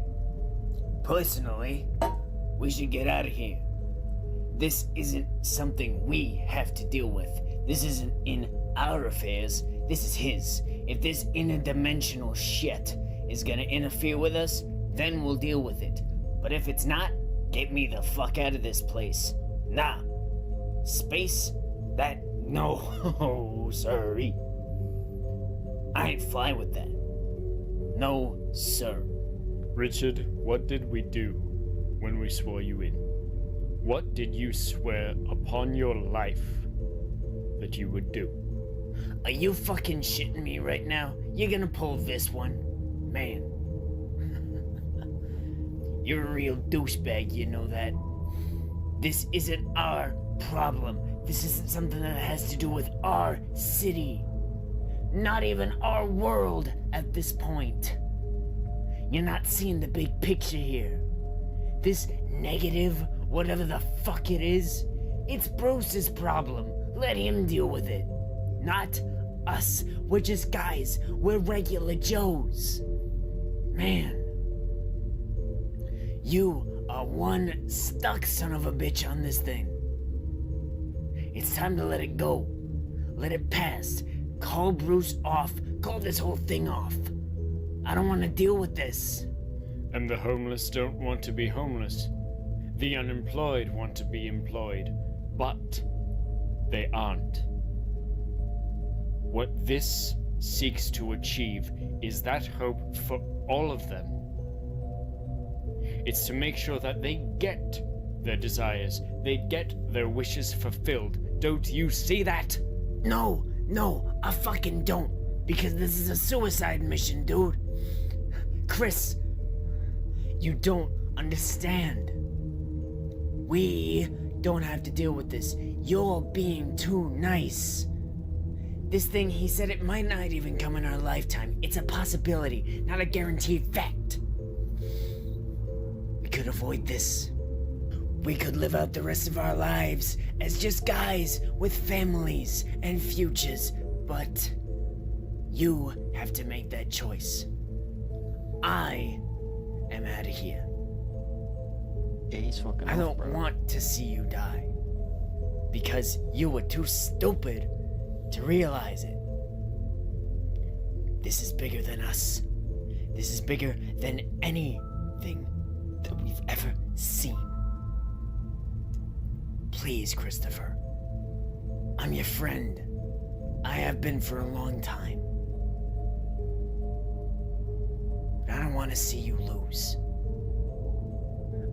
personally, we should get out of here. This isn't something we have to deal with. This isn't in our affairs. This is his. If this interdimensional shit is gonna interfere with us, then we'll deal with it. But if it's not, get me the fuck out of this place. Nah. Space? That... No, sorry. I ain't fly with that. No, sir. Richard, what did we do when we swore you in? What did you swear upon your life that you would do? Are you fucking shitting me right now? You're gonna pull this one? Man. You're a real douchebag, you know that. This isn't our problem. This isn't something that has to do with our city. Not even our world at this point. You're not seeing the big picture here. This negative, whatever the fuck it is, it's Bruce's problem. Let him deal with it. Not us. We're just guys. We're regular Joes. Man. You are one stuck son of a bitch on this thing. It's time to let it go. Let it pass. Call Bruce off. Call this whole thing off. I don't want to deal with this. And the homeless don't want to be homeless. The unemployed want to be employed. But they aren't. What this seeks to achieve is that hope for all of them. It's to make sure that they get their desires, they get their wishes fulfilled. Don't you see that? No, I fucking don't. Because this is a suicide mission, dude. Chris, you don't understand. We don't have to deal with this. You're being too nice. This thing, he said it might not even come in our lifetime. It's a possibility, not a guaranteed fact. We could avoid this. We could live out the rest of our lives as just guys with families and futures, but you have to make that choice. I am out of here. Yeah, he's fucking I off, don't bro. want to see you die because you were too stupid to realize it. This is bigger than us. This is bigger than anything that we've ever seen. Please, Christopher. I'm your friend. I have been for a long time. But I don't want to see you lose.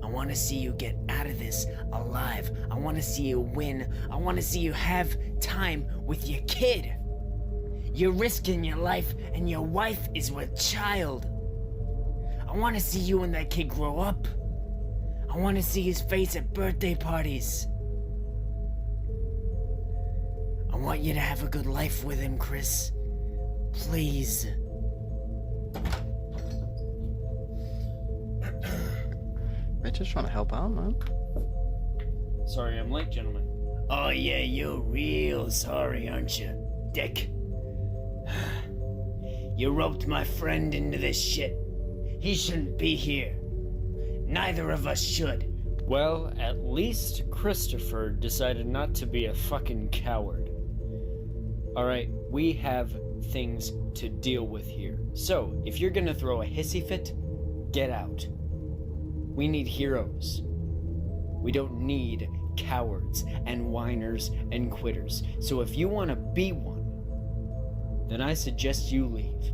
I want to see you get out of this alive. I want to see you win. I want to see you have time with your kid. You're risking your life, and your wife is with child. I want to see you and that kid grow up. I want to see his face at birthday parties. I want you to have a good life with him, Chris. Please. Richard's trying to help out, man. Sorry, I'm late, gentlemen. Oh yeah, you're real sorry, aren't you, dick? You roped my friend into this shit. He shouldn't be here. Neither of us should. Well, at least Christopher decided not to be a fucking coward. Alright, we have things to deal with here. So, if you're gonna throw a hissy fit, get out. We need heroes. We don't need cowards and whiners and quitters. So if you want to be one, then I suggest you leave.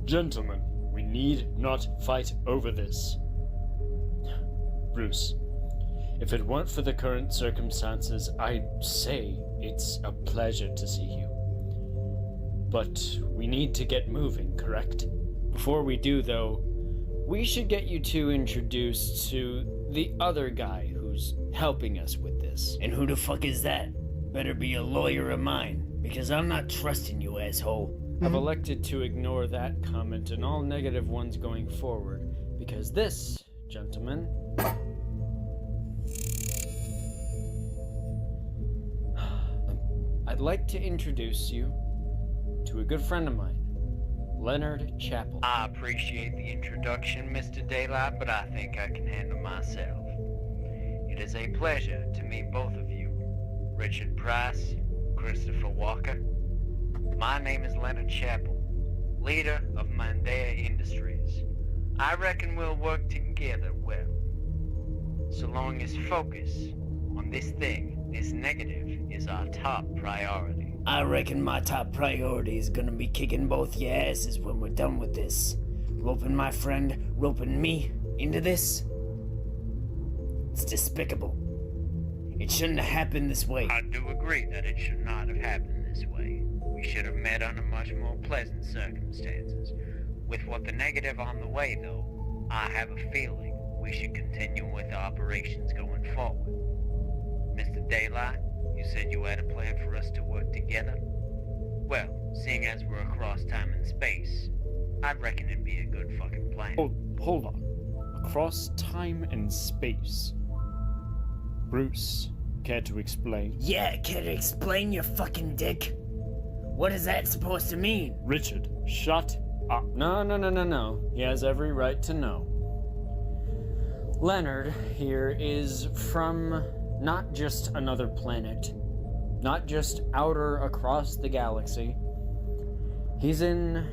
Gentlemen, we need not fight over this. Bruce, if it weren't for the current circumstances, I'd say it's a pleasure to see you. But we need to get moving, correct? Before we do, though, we should get you two introduced to the other guy who's helping us with this. And who the fuck is that? Better be a lawyer of mine, because I'm not trusting you, asshole. I've elected to ignore that comment and all negative ones going forward, because this, gentlemen, I'd like to introduce you to a good friend of mine, Leonard Chappell. I appreciate the introduction, Mr. Daylight, but I think I can handle myself. It is a pleasure to meet both of you, Richard Price, Christopher Walker. My name is Leonard Chappell, leader of Mandea Industries. I reckon we'll work together well. So long as focus on this thing, this negative, is our top priority. I reckon my top priority is gonna be kicking both your asses when we're done with this. Roping my friend, roping me into this. It's despicable. It shouldn't have happened this way. I do agree that it should not have happened this way. We should have met under much more pleasant circumstances. With what the negative on the way, though, I have a feeling we should continue with the operations going forward. Mr. Daylight, you said you had a plan for us to work together? Well, seeing as we're across time and space, I reckon it'd be a good fucking plan. Oh, hold on. Across time and space. Bruce, care to explain? Yeah, care to explain, your fucking dick? What is that supposed to mean? Richard, shut up. No. He has every right to know. Leonard here is from not just another planet, not just outer across the galaxy. He's in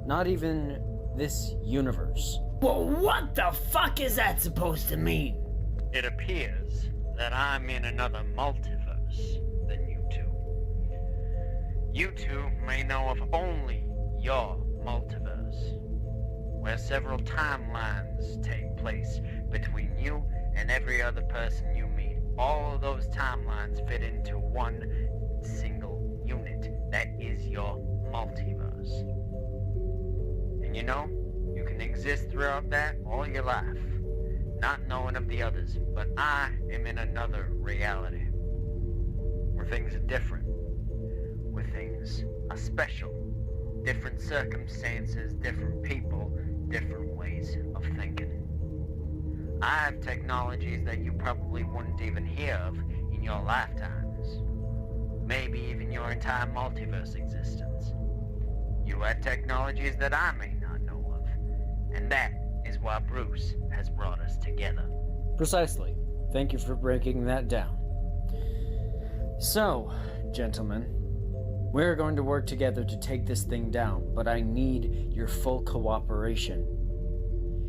not even this universe. Well, what the fuck is that supposed to mean? It appears that I'm in another multiverse than you two. You two may know of only your multiverse, where several timelines take place between you and every other person you meet. All of those timelines fit into one single unit. That is your multiverse. And you know, you can exist throughout that all your life, not knowing of the others. But I am in another reality, where things are different, where things are special. Different circumstances, different people, different ways of thinking. I have technologies that you probably wouldn't even hear of in your lifetimes. Maybe even your entire multiverse existence. You have technologies that I may not know of. And that is why Bruce has brought us together. Precisely. Thank you for breaking that down. So, gentlemen, we're going to work together to take this thing down, but I need your full cooperation.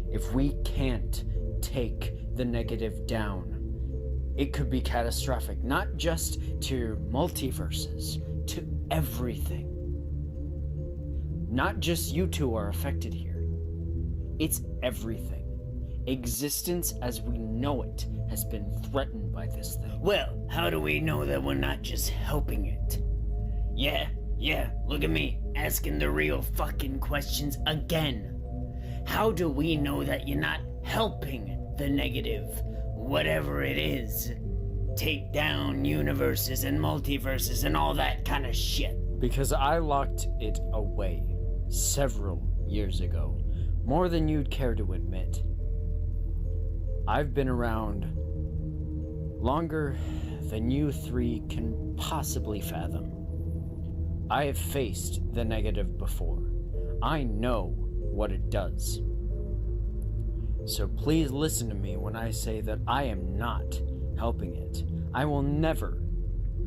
If we can't take the negative down, it could be catastrophic, not just to multiverses, to everything. Not just you two are affected here. It's everything. Existence as we know it has been threatened by this thing. Well, how do we know that we're not just helping it? Yeah, look at me, asking the real fucking questions again. How do we know that you're not helping the negative, whatever it is, take down universes and multiverses and all that kind of shit? Because I locked it away several years ago, more than you'd care to admit. I've been around longer than you three can possibly fathom. I have faced the negative before. I know what it does. So please listen to me when I say that I am not helping it. I will never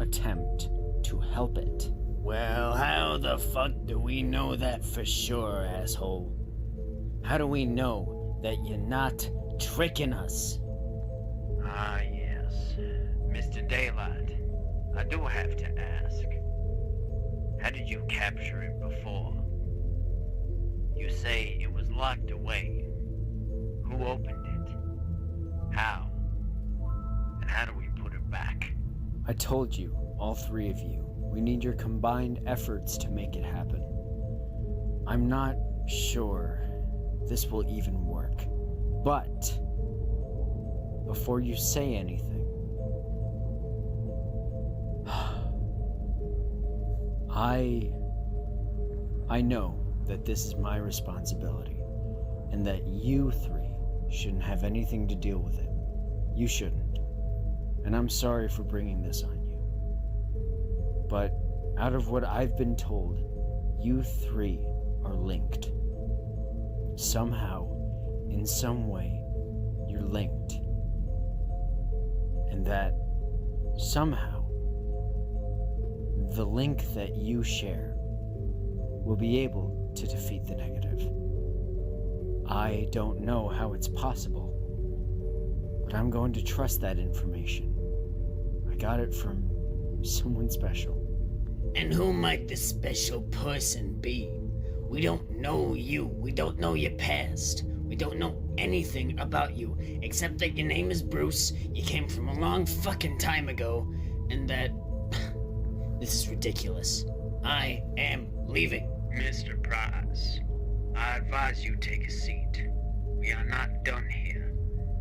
attempt to help it. Well, how the fuck do we know that for sure, asshole? How do we know that you're not tricking us? Ah, yes. Mr. Daylight, I do have to ask. How did you capture it before? You say it was locked away. Who opened it? How? And how do we put it back? I told you, all three of you, we need your combined efforts to make it happen. I'm not sure this will even work, but before you say anything, I know that this is my responsibility, and that you three shouldn't have anything to deal with it. You shouldn't. And I'm sorry for bringing this on you. But out of what I've been told, you three are linked. Somehow, in some way, you're linked. And that somehow, the link that you share will be able to defeat the negative. I don't know how it's possible, but I'm going to trust that information. I got it from someone special. And who might this special person be? We don't know you. We don't know your past. We don't know anything about you, except that your name is Bruce, you came from a long fucking time ago, and that... This is ridiculous. I am leaving. Mr. Price, I advise you take a seat. We are not done here,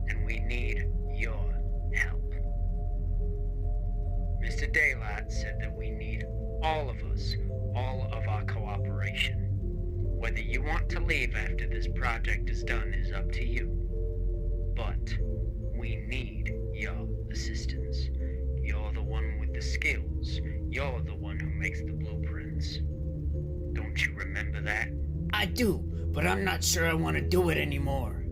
and we need your help. Mr. Daylight said that we need all of us, all of our cooperation. Whether you want to leave after this project is done is up to you. But we need your assistance. You're the one with the skills. You're the one who makes the blueprints. Don't you remember that? I do, but I'm not sure I want to do it anymore.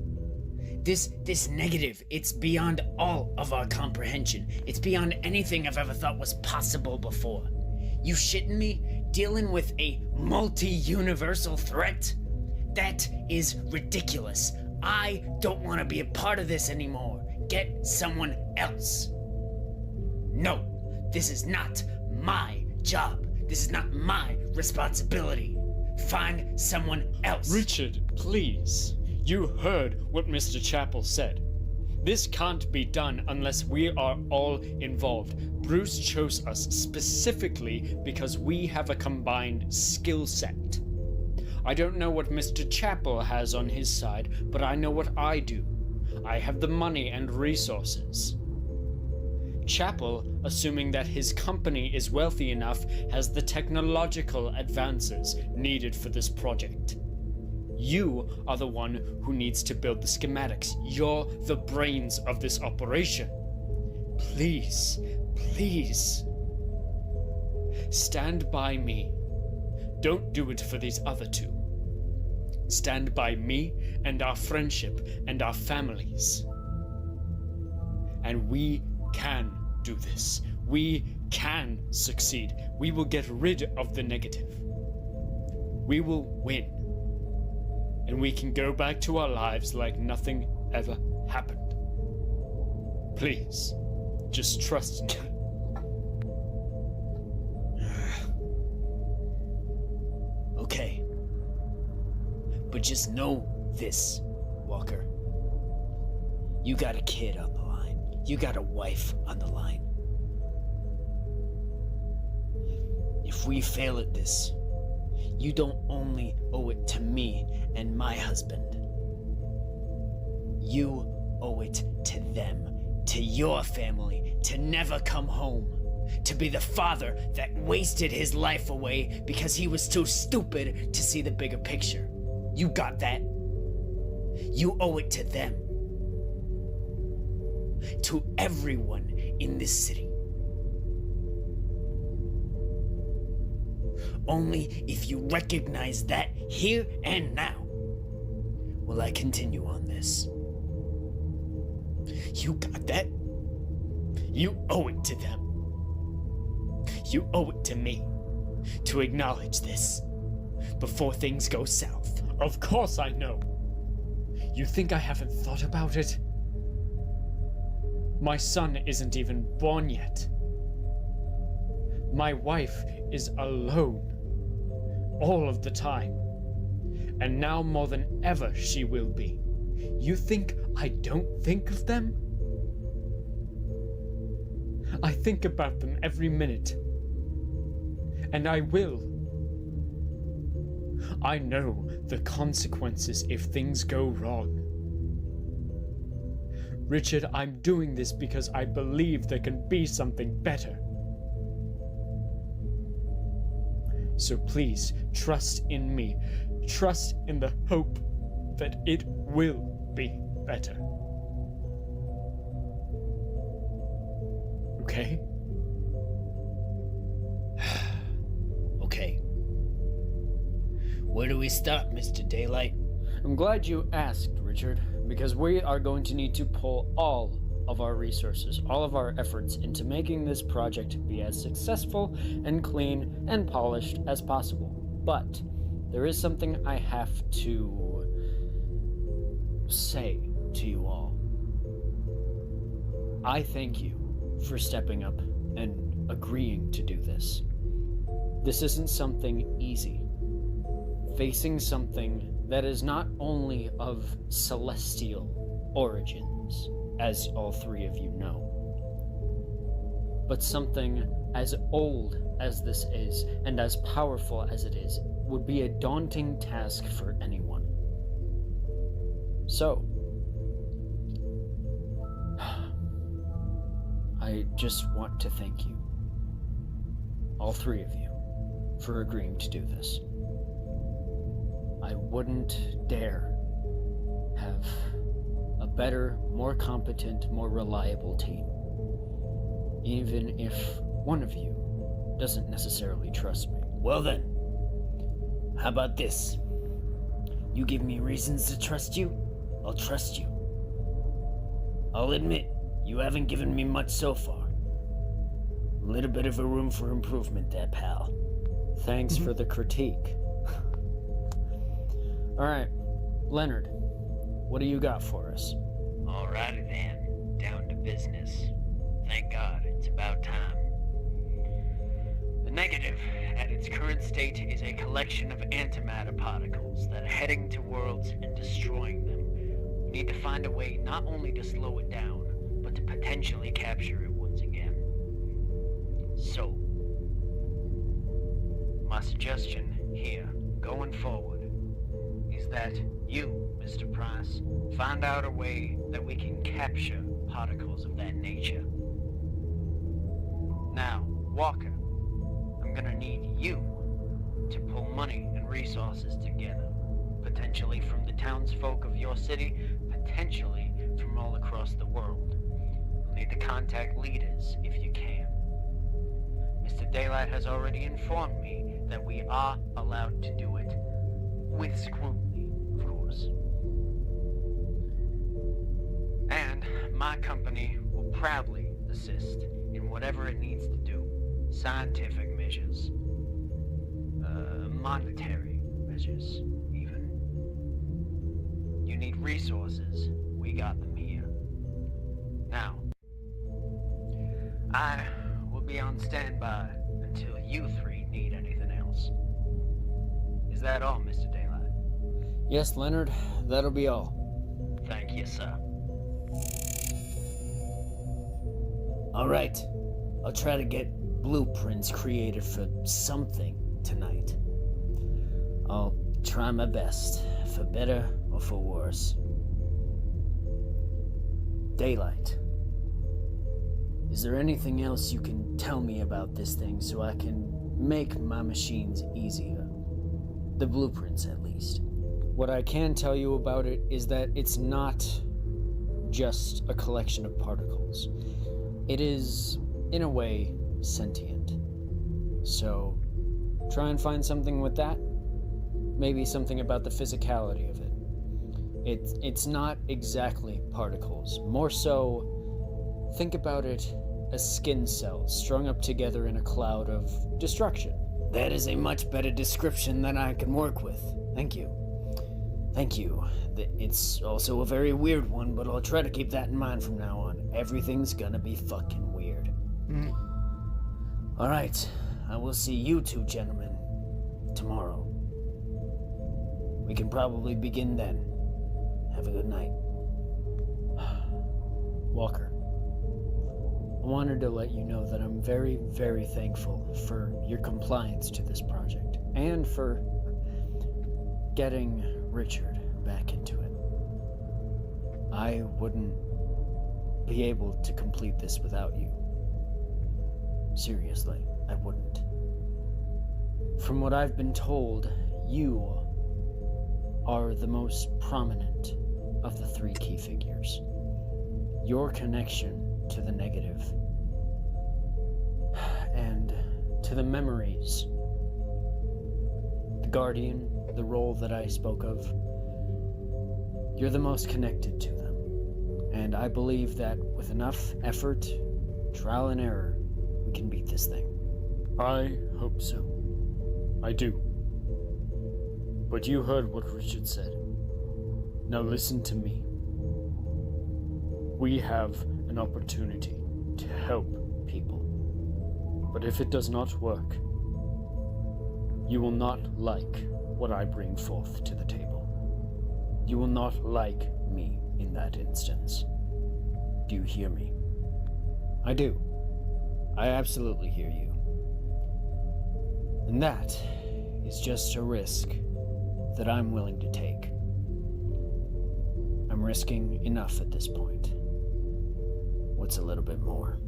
This negative, it's beyond all of our comprehension. It's beyond anything I've ever thought was possible before. You shitting me? Dealing with a multi-universal threat? That is ridiculous. I don't want to be a part of this anymore. Get someone else. No, this is not my job. This is not my responsibility. Find someone else. Richard, please. You heard what Mr. Chapel said. This can't be done unless we are all involved. Bruce chose us specifically because we have a combined skill set. I don't know what Mr. Chapel has on his side, but I know what I do. I have the money and resources. Chapel, assuming that his company is wealthy enough, has the technological advances needed for this project. You are the one who needs to build the schematics. You're the brains of this operation. Please, please, stand by me. Don't do it for these other two. Stand by me and our friendship and our families. And we can do this. We can succeed. We will get rid of the negative. We will win. And we can go back to our lives like nothing ever happened. Please, just trust me. Okay. But just know this, Walker. You got a kid on the line. You got a wife on the line. If we fail at this, you don't only owe it to me and my husband. You owe it to them, to your family, to never come home, to be the father that wasted his life away because he was too stupid to see the bigger picture. You got that? You owe it to them. To everyone in this city. Only if you recognize that here and now will I continue on this. You got that? You owe it to them. You owe it to me to acknowledge this before things go south. Of course I know. You think I haven't thought about it? My son isn't even born yet. My wife is alone all of the time. And now more than ever she will be. You think I don't think of them? I think about them every minute. And I will. I know the consequences if things go wrong. Richard, I'm doing this because I believe there can be something better. So please, trust in me. Trust in the hope that it will be better. Okay? Okay. Where do we start, Mr. Daylight? I'm glad you asked, Richard, because we are going to need to pull all of our resources, all of our efforts into making this project be as successful and clean and polished as possible. But there is something I have to say to you all. I thank you for stepping up and agreeing to do this. This isn't something easy. Facing something that is not only of celestial origins, as all three of you know, but something as old as this is and as powerful as it is would be a daunting task for anyone. So, I just want to thank you, all three of you, for agreeing to do this. I wouldn't dare have a better, more competent, more reliable team, even if one of you doesn't necessarily trust me. Well then, how about this? You give me reasons to trust you, I'll trust you. I'll admit, you haven't given me much so far. A little bit of a room for improvement there, pal. Thanks for the critique. Alright, Leonard, what do you got for us? Alrighty then, down to business. Thank God, it's about time. The negative, at its current state, is a collection of antimatter particles that are heading to worlds and destroying them. We need to find a way not only to slow it down, but to potentially capture it once again. So, my suggestion here, going forward, is that you, Mr. Price, find out a way that we can capture particles of that nature. Now, Walker, I'm gonna need you to pull money and resources together, potentially from the townsfolk of your city, potentially from all across the world. You'll need to contact leaders if you can. Mr. Daylight has already informed me that we are allowed to do it with scrutiny, of course. And my company will proudly assist in whatever it needs to do. Scientific measures, monetary measures, even. You need resources, we got them here. Now, I will be on standby until you three need anything else. Is that all, Mr. Daylight? Yes, Leonard, that'll be all. Thank you, sir. Alright, I'll try to get blueprints created for something tonight. I'll try my best, for better or for worse. Daylight, is there anything else you can tell me about this thing so I can make my machines easier? The blueprints, at least. What I can tell you about it is that it's not just a collection of particles. It is, in a way, sentient. So, try and find something with that. Maybe something about the physicality of it. It's not exactly particles. More so, think about it as skin cells strung up together in a cloud of destruction. That is a much better description than I can work with. Thank you. Thank you. It's also a very weird one, but I'll try to keep that in mind from now on. Everything's gonna be fucking weird. Alright, I will see you two gentlemen tomorrow. We can probably begin then. Have a good night. Walker, I wanted to let you know that I'm very, very thankful for your compliance to this project, and for getting Richard back into it. I wouldn't be able to complete this without you. Seriously, I wouldn't. From what I've been told, you are the most prominent of the three key figures. Your connection to the negative and to the memories, the guardian, the role that I spoke of, you're the most connected to them. And I believe that with enough effort, trial and error, we can beat this thing. I hope so. I do. But you heard what Richard said. Now listen to me. We have an opportunity to help people. But if it does not work, you will not like what I bring forth to the table. You will not like me in that instance. Do you hear me? I do. I absolutely hear you. And that is just a risk that I'm willing to take. I'm risking enough at this point. What's a little bit more?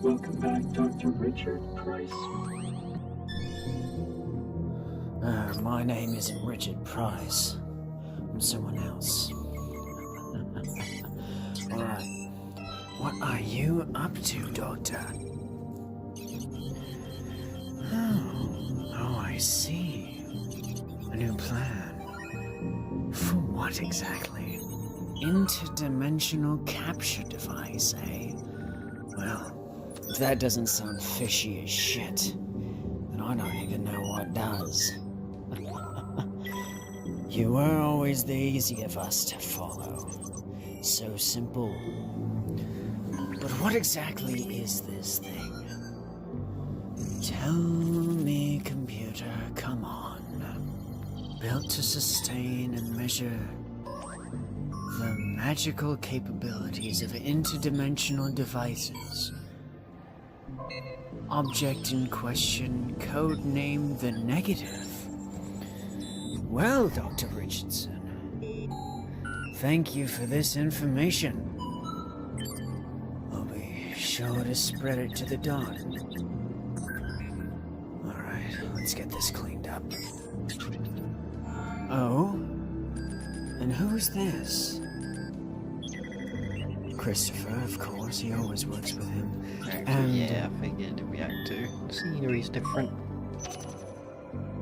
Welcome back, Dr. Richard Price. My name isn't Richard Price. I'm someone else. Alright. What are you up to, Doctor? Oh, I see. A new plan. For what exactly? Interdimensional capture device, eh? Well, if that doesn't sound fishy as shit, then I don't even know what does. You were always the easy of us to follow. So simple. But what exactly is this thing? Tell me, computer, come on. Built to sustain and measure the magical capabilities of interdimensional devices. Object in question, codenamed the Negative. Well, Dr. Richardson, thank you for this information. I'll be sure to spread it to the Don. Alright, let's get this cleaned up. Oh? And who's this? Christopher, of course, he always works with him. And yeah, I figured we had to. The scenery's different.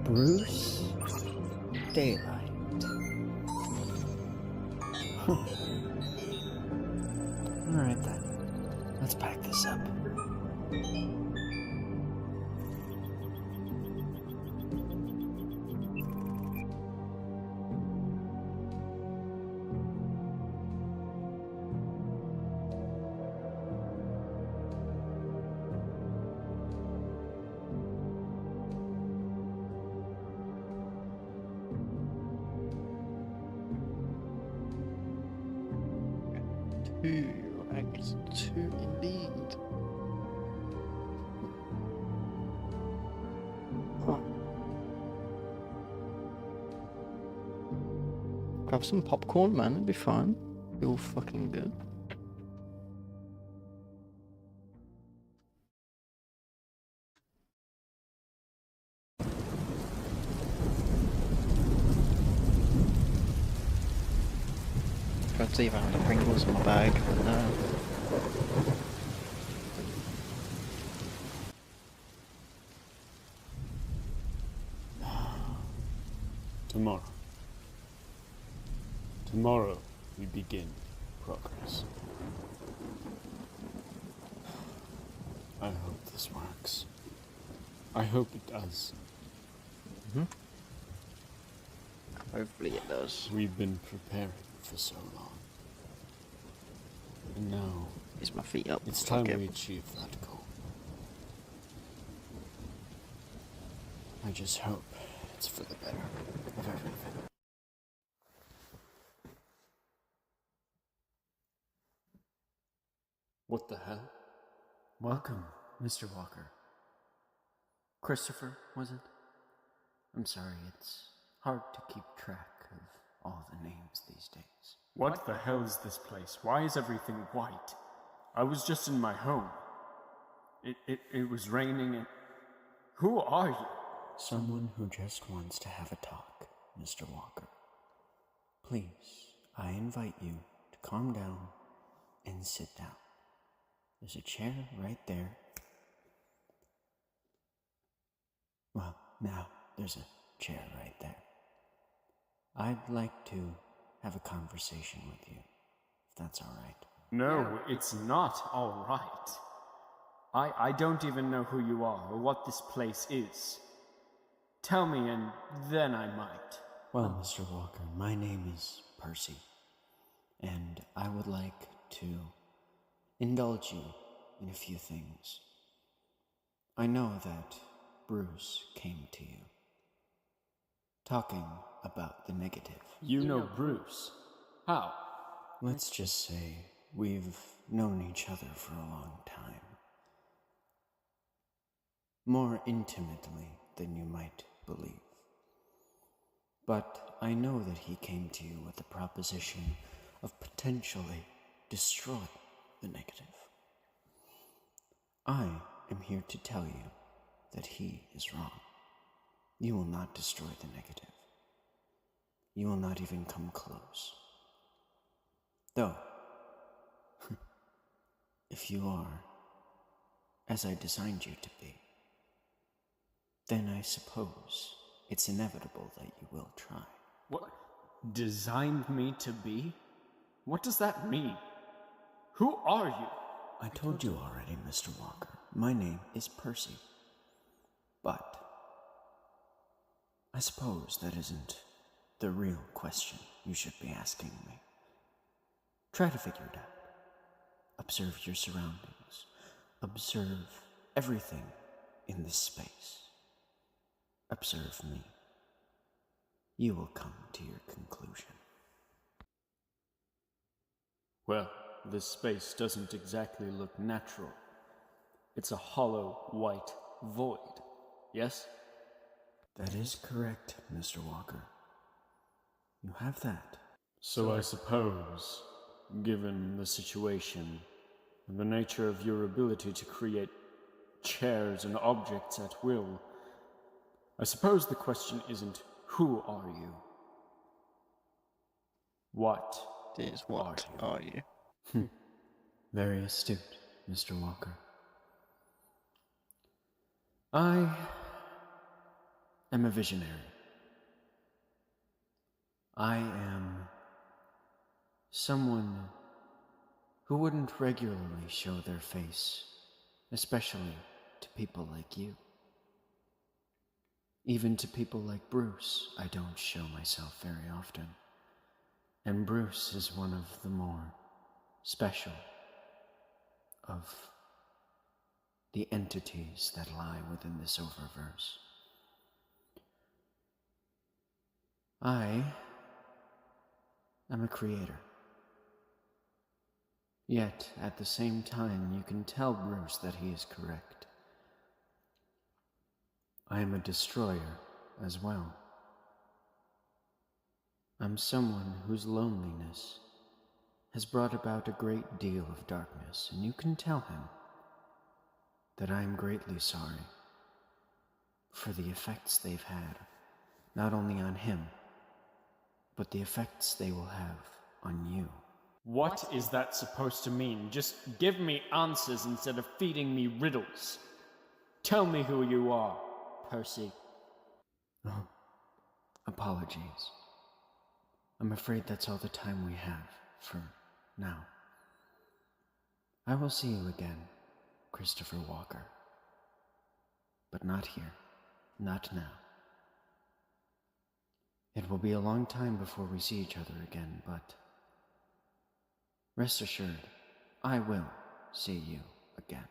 Bruce? Daylight. Alright then. Let's pack this up. Act 2 indeed. Huh. Grab some popcorn, man, it'd be fun. Be all fucking good. Trying to see if I have the Pringles in my bag, but no. Tomorrow. Tomorrow we begin progress. I hope this works. I hope it does. Hopefully it does. We've been preparing for so long. And now Is my feet up? it's time Fuck we it. achieve that goal. I just hope it's for the better of everything. What the hell? Welcome, Mr. Walker. Christopher, was it? I'm sorry, it's hard to keep track of all the names these days. What the hell is this place? Why is everything white? I was just in my home. It was raining and... Who are you? Someone who just wants to have a talk, Mr. Walker. Please, I invite you to calm down and sit down. There's a chair right there. Well, now there's a chair right there. I'd like to have a conversation with you, if that's all right. No, it's not all right. I don't even know who you are or what this place is. Tell me and then I might. Well, Mr. Walker, my name is Percy, and I would like to indulge you in a few things. I know that Bruce came to you, talking about the negative. You know Bruce. How? Let's just say we've known each other for a long time. More intimately than you might believe. But I know that he came to you with the proposition of potentially destroy the negative. I am here to tell you that he is wrong. You will not destroy the negative. You will not even come close. Though, if you are as I designed you to be, then I suppose it's inevitable that you will try. What? Designed me to be? What does that mean? Who are you? I told you already, Mr. Walker. My name is Percy. But I suppose that isn't the real question you should be asking me. Try to figure it out. Observe your surroundings. Observe everything in this space. Observe me. You will come to your conclusion. Well, this space doesn't exactly look natural. It's a hollow, white void, yes? That is correct, Mr. Walker. You have that. So I suppose, given the situation and the nature of your ability to create chairs and objects at will, I suppose the question isn't who are you? What It is what are you? Very astute, Mr. Walker. I am a visionary. I am someone who wouldn't regularly show their face, especially to people like you. Even to people like Bruce, I don't show myself very often. And Bruce is one of the more special of the entities that lie within this oververse. I am a creator. Yet, at the same time, you can tell Bruce that he is correct. I am a destroyer as well. I'm someone whose loneliness has brought about a great deal of darkness, and you can tell him that I am greatly sorry for the effects they've had, not only on him, but the effects they will have on you. What is that supposed to mean? Just give me answers instead of feeding me riddles. Tell me who you are, Percy. Oh, apologies. I'm afraid that's all the time we have for now. I will see you again, Christopher Walker. But not here. Not now. It will be a long time before we see each other again, but rest assured, I will see you again.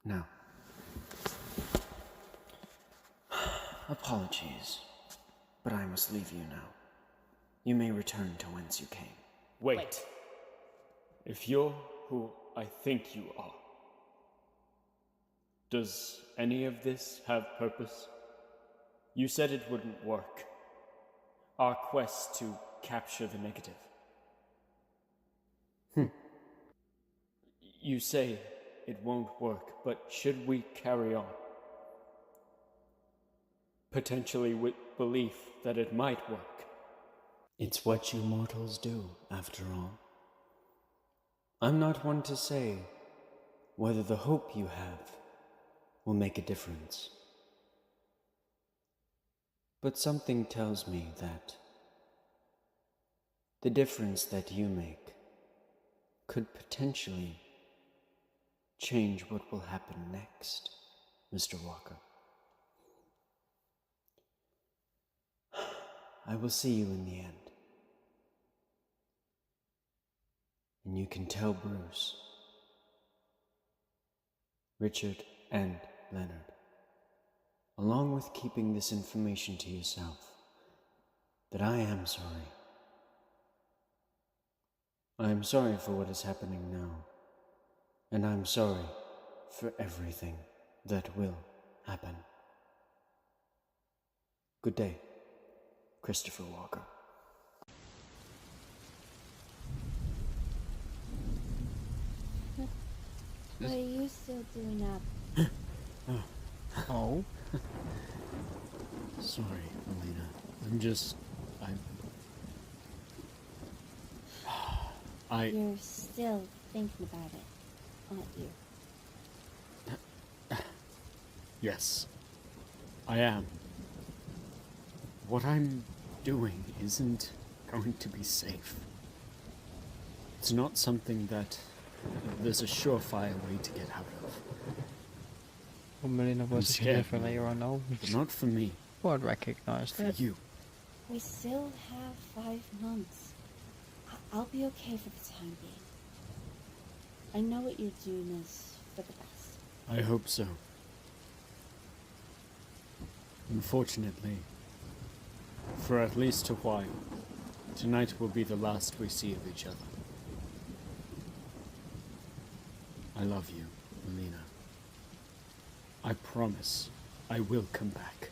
Now, apologies, but I must leave you now. You may return to whence you came. Wait. If you're who I think you are, does any of this have purpose? You said it wouldn't work. Our quest to capture the negative. You say it won't work, but should we carry on? potentially with belief that it might work. It's what you mortals do, after all. I'm not one to say whether the hope you have will make a difference. But something tells me that the difference that you make could potentially change what will happen next, Mr. Walker. I will see you in the end. And you can tell Bruce, Richard, and Leonard, along with keeping this information to yourself, that I am sorry. I am sorry for what is happening now, and I'm sorry for everything that will happen. Good day, Christopher Walker. What are you still doing up? Oh. Sorry, Elena. You're still thinking about it, aren't you? Yes, I am. What I'm doing isn't going to be safe. It's not something that there's a surefire way to get out of. Well, Melina was scared, here for later on, no. But not for me, Well, I'd recognise for that. you. We still have 5 months. I'll be okay for the time being. I know what you're doing is for the best. I hope so. Unfortunately, for at least a while, tonight will be the last we see of each other. I love you, Melina. I promise I will come back.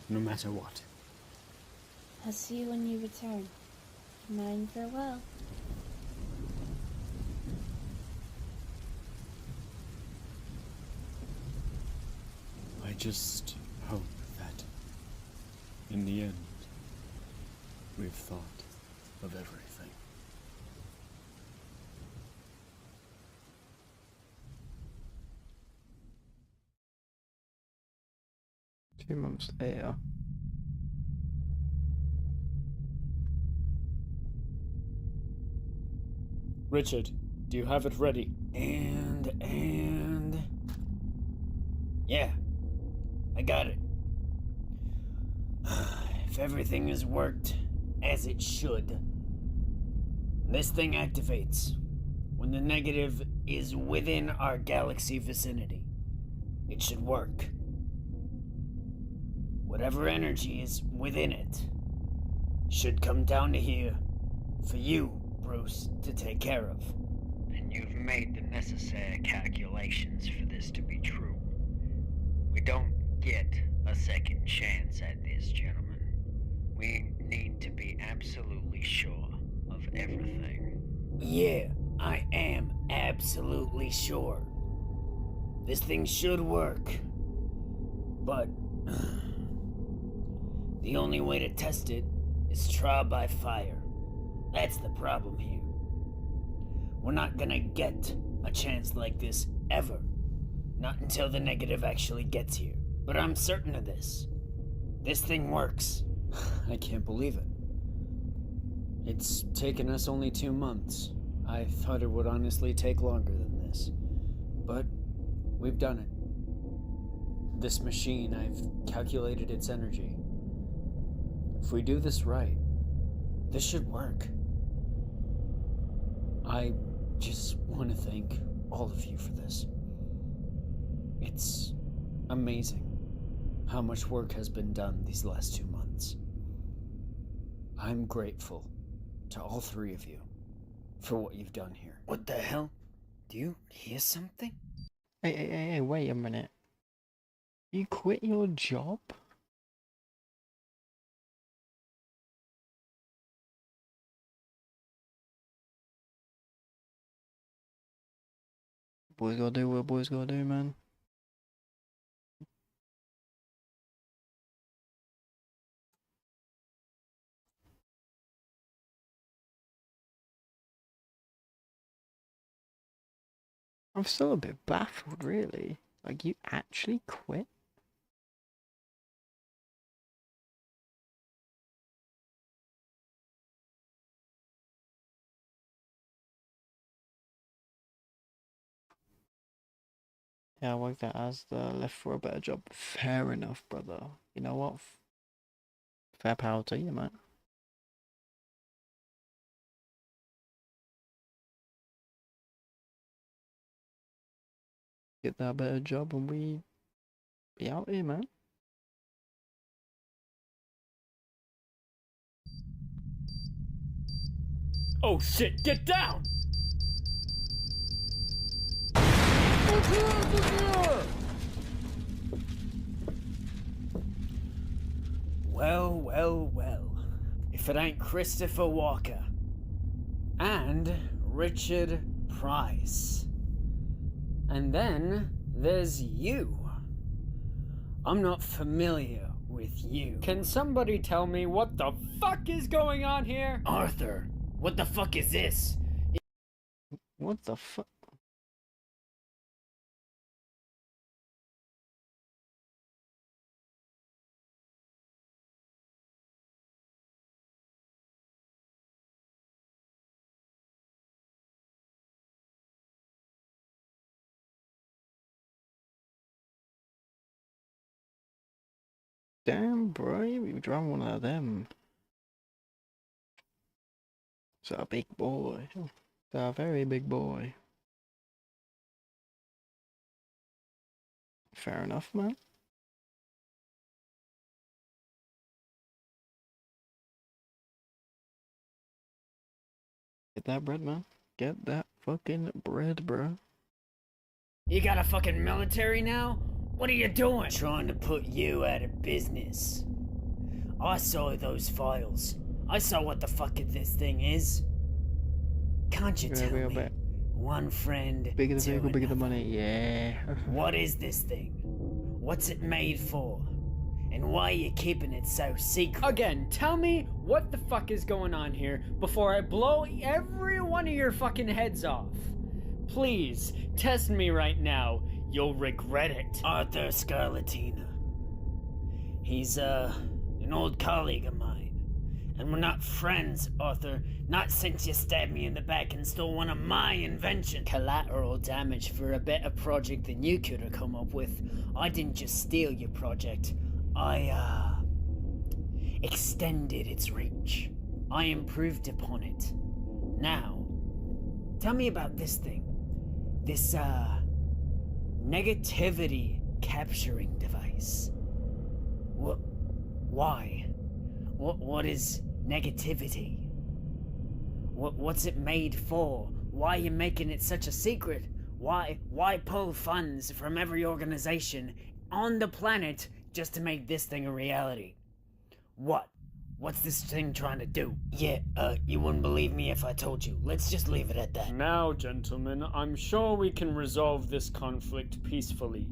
No matter what. I'll see you when you return. Mine farewell. I just hope that, in the end, we've thought of everything. Two months later. Richard, do you have it ready? Yeah, I got it. If everything has worked as it should, this thing activates when the negative is within our galaxy vicinity. It should work. Whatever energy is within it should come down to here for you, Bruce, to take care of. And you've made the necessary calculations for this to be true. We don't get a second chance at this, gentlemen. We need to be absolutely sure of everything. Yeah, I am absolutely sure. This thing should work. But the only way to test it is trial by fire. That's the problem here. We're not gonna get a chance like this ever. Not until the negative actually gets here. But I'm certain of this. This thing works. I can't believe it. It's taken us only 2 months. I thought it would honestly take longer than this. But we've done it. This machine, I've calculated its energy. If we do this right, this should work. I just want to thank all of you for this. It's amazing how much work has been done these last 2 months. I'm grateful to all 3 of you for what you've done here. What the hell? Do you hear something? Hey, wait a minute. You quit your job? Boys gotta do what boys gotta do, man. I'm still a bit baffled, really. Like, you actually quit? Yeah, I worked out as the left for a better job. Fair enough, brother. You know what? Fair power to you, man. Get that better job and we be out here, man. Oh shit, get down! Well, well, well. If it ain't Christopher Walker. And Richard Price. And then there's you. I'm not familiar with you. Can somebody tell me what the fuck is going on here? Arthur, what the fuck is this? What the fuck? Damn, bro, you drove one of them. It's a big boy. It's a very big boy. Fair enough, man. Get that bread, man. Get that fucking bread, bro. You got a fucking military now? What are you doing? Trying to put you out of business. I saw those files. I saw what the fuck this thing is. Can't you tell me? One friend, Bigger the vehicle, bigger the money. Yeah. What is this thing? What's it made for? And why are you keeping it so secret? Again, tell me what the fuck is going on here before I blow every one of your fucking heads off. Please, test me right now. You'll regret it. Arthur Scarlatina. He's, an old colleague of mine. And we're not friends, Arthur. Not since you stabbed me in the back and stole one of my inventions. Collateral damage for a better project than you could have come up with. I didn't just steal your project. I, extended its reach. I improved upon it. Now, tell me about this thing. This, negativity capturing device. Why? What is negativity? What's it made for? Why are you making it such a secret? Why pull funds from every organization on the planet just to make this thing a reality? What's this thing trying to do? Yeah, you wouldn't believe me if I told you. Let's just leave it at that. Now, gentlemen, I'm sure we can resolve this conflict peacefully.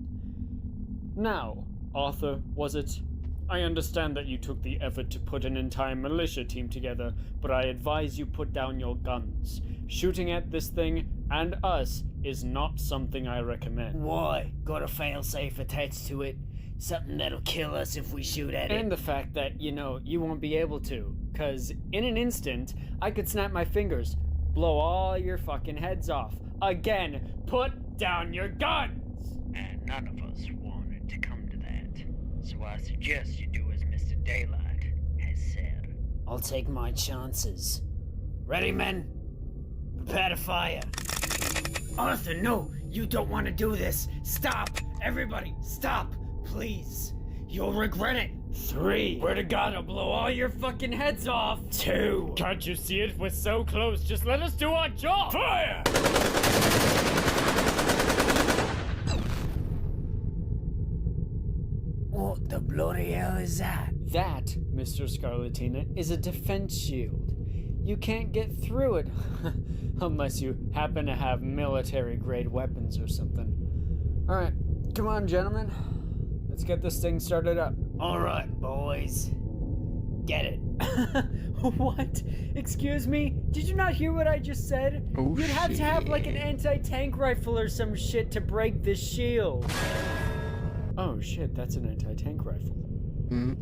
Now, Arthur, was it? I understand that you took the effort to put an entire militia team together, but I advise you put down your guns. Shooting at this thing and us is not something I recommend. Why? Got a failsafe attached to it? Something that'll kill us if we shoot at it? And the fact that, you won't be able to. 'Cause in an instant, I could snap my fingers, blow all your fucking heads off. Again, put down your guns! And none of us wanted to come to that. So I suggest you do as Mr. Daylight has said. I'll take my chances. Ready, men? Prepare to fire. Arthur, no! You don't want to do this! Stop! Everybody, stop! Please. You'll regret it. 3. Swear to God, I'll blow all your fucking heads off. 2. Can't you see it? We're so close. Just let us do our job. Fire! What the bloody hell is that? That, Mr. Scarlatina, is a defense shield. You can't get through it unless you happen to have military-grade weapons or something. All right, come on, gentlemen. Let's get this thing started up. All right, boys. Get it. What? Excuse me? Did you not hear what I just said? Oh, You'd have to have like an shit. anti-tank rifle or some shit to break this shield. Oh shit, that's an anti-tank rifle. Hmm.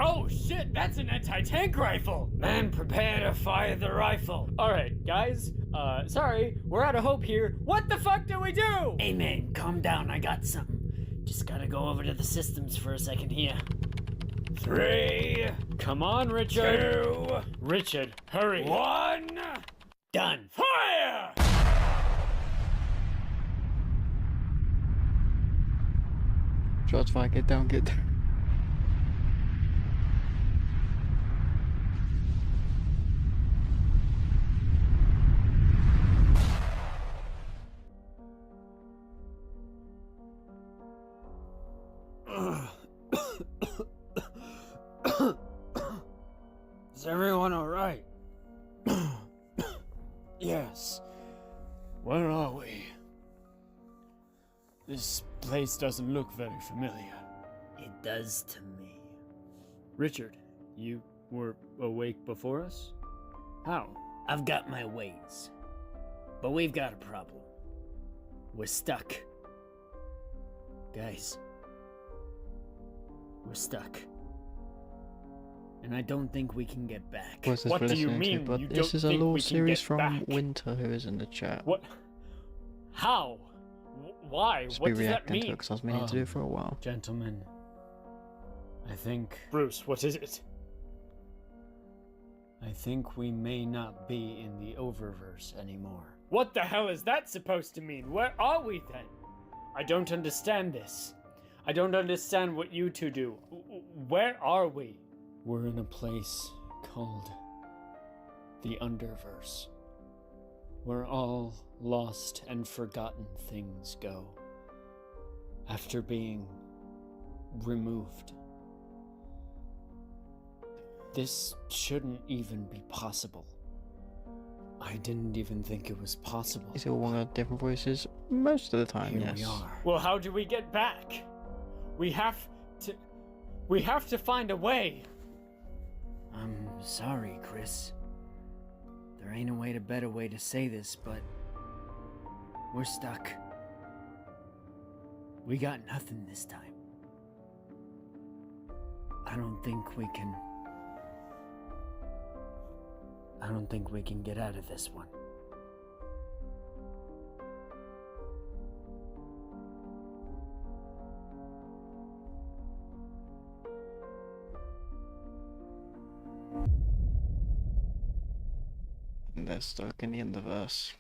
Oh shit, that's an anti-tank rifle! Man, prepare to fire the rifle. Alright, guys, sorry, we're out of hope here. What the fuck do we do? Hey man, calm down, I got something. Just gotta go over to the systems for a second here. 3. Come on, Richard. 2. Richard, hurry. 1. Done. Fire! Shots fired, get down, get down. Is everyone alright? Yes. Where are we? This place doesn't look very familiar. It does to me. Richard, you were awake before us? How? I've got my ways. But we've got a problem. We're stuck. Guys. We're stuck. And I don't think we can get back. What's this What for do you listening to? mean But you this don't is a think little we can series get from back? Winter, who is in the chat. What? How? Why? Just What be does that reacting to it mean? because I was meaning to do it for a while. Gentlemen, I think... Bruce, what is it? I think we may not be in the Oververse anymore. What the hell is that supposed to mean? Where are we then? I don't understand this. I don't understand what you two do. Where are we? We're in a place called the Underverse, where all lost and forgotten things go after being removed. This shouldn't even be possible. I didn't even think it was possible. Is it all one of different voices? Most of the time, Here yes. we are. Well, how do we get back? We have to find a way. I'm sorry, Chris. There ain't a better way to say this, but we're stuck. We got nothing this time. I don't think we can get out of this one. And they're stuck in the Underverse.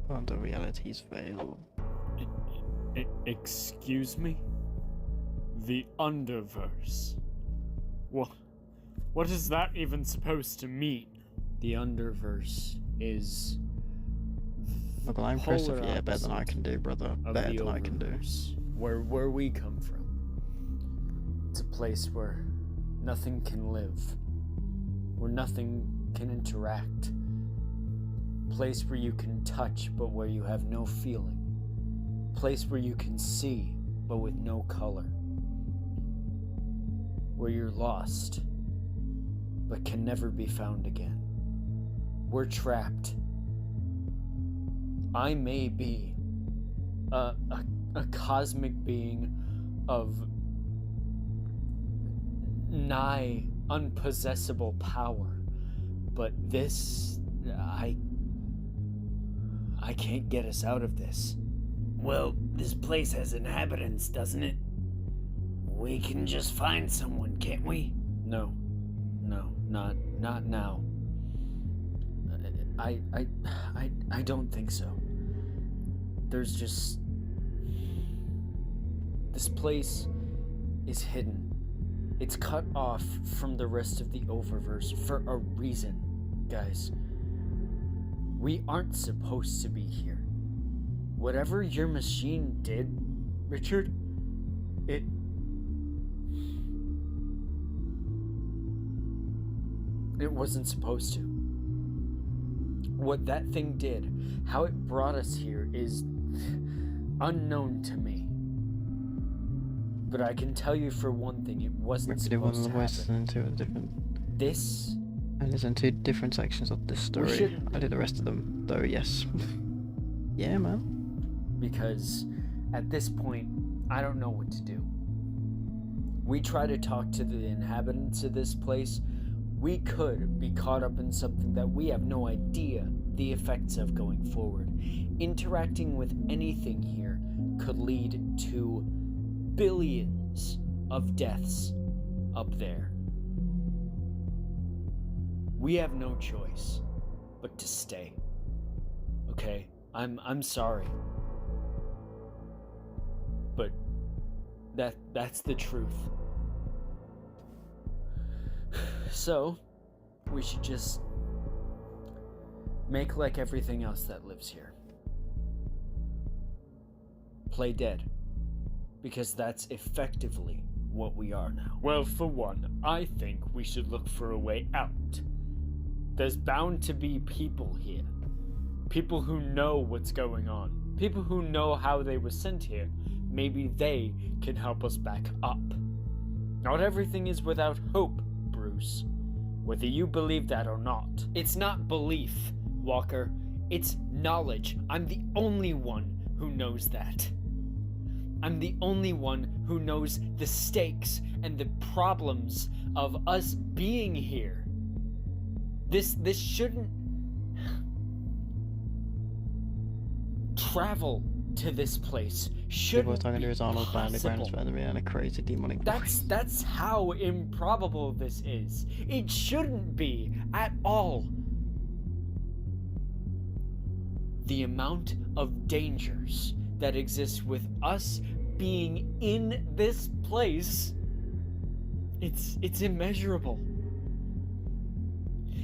Under realities fail. Excuse me? The Underverse. What is that even supposed to mean? The Underverse is Look, I'm polar Christopher, yeah, better than I opposite can do, brother. of Better the than I can do. Oververse, where we come from. It's a place where nothing can live, where nothing can interact. Place where you can touch but where you have no feeling. Place where you can see but with no color. Where you're lost but can never be found again. We're trapped. I may be a cosmic being of nigh unpossessable power, but this, I can't get us out of this. Well, this place has inhabitants, doesn't it? We can just find someone, can't we? No, not now. I don't think so. There's just... This place is hidden. It's cut off from the rest of the Oververse for a reason, guys. We aren't supposed to be here. Whatever your machine did, Richard, it wasn't supposed to. What that thing did, how it brought us here, is unknown to me. But I can tell you for one thing, it wasn't Maybe one of supposed the to voices happen. into a different. This... And it's in two different sections of this story. shouldn't- I did the rest of them, though. Yes. Yeah, man. Because at this point, I don't know what to do. We try to talk to the inhabitants of this place. We could be caught up in something that we have no idea the effects of going forward. Interacting with anything here could lead to billions of deaths up there. We have no choice but to stay. Okay? I'm sorry. But that's the truth. So, we should just make like everything else that lives here. Play dead. Because that's effectively what we are now. Well, for one, I think we should look for a way out. There's bound to be people here. People who know what's going on. People who know how they were sent here. Maybe they can help us back up. Not everything is without hope, Bruce. Whether you believe that or not. It's not belief, Walker. It's knowledge. I'm the only one who knows that. I'm the only one who knows the stakes and the problems of us being here. This shouldn't... Travel to this place shouldn't People talking be to his Arnold Bandit possible. Brandon and a crazy demonic voice. That's how improbable this is. It shouldn't be at all. The amount of dangers that exist with us being in this place, it's immeasurable.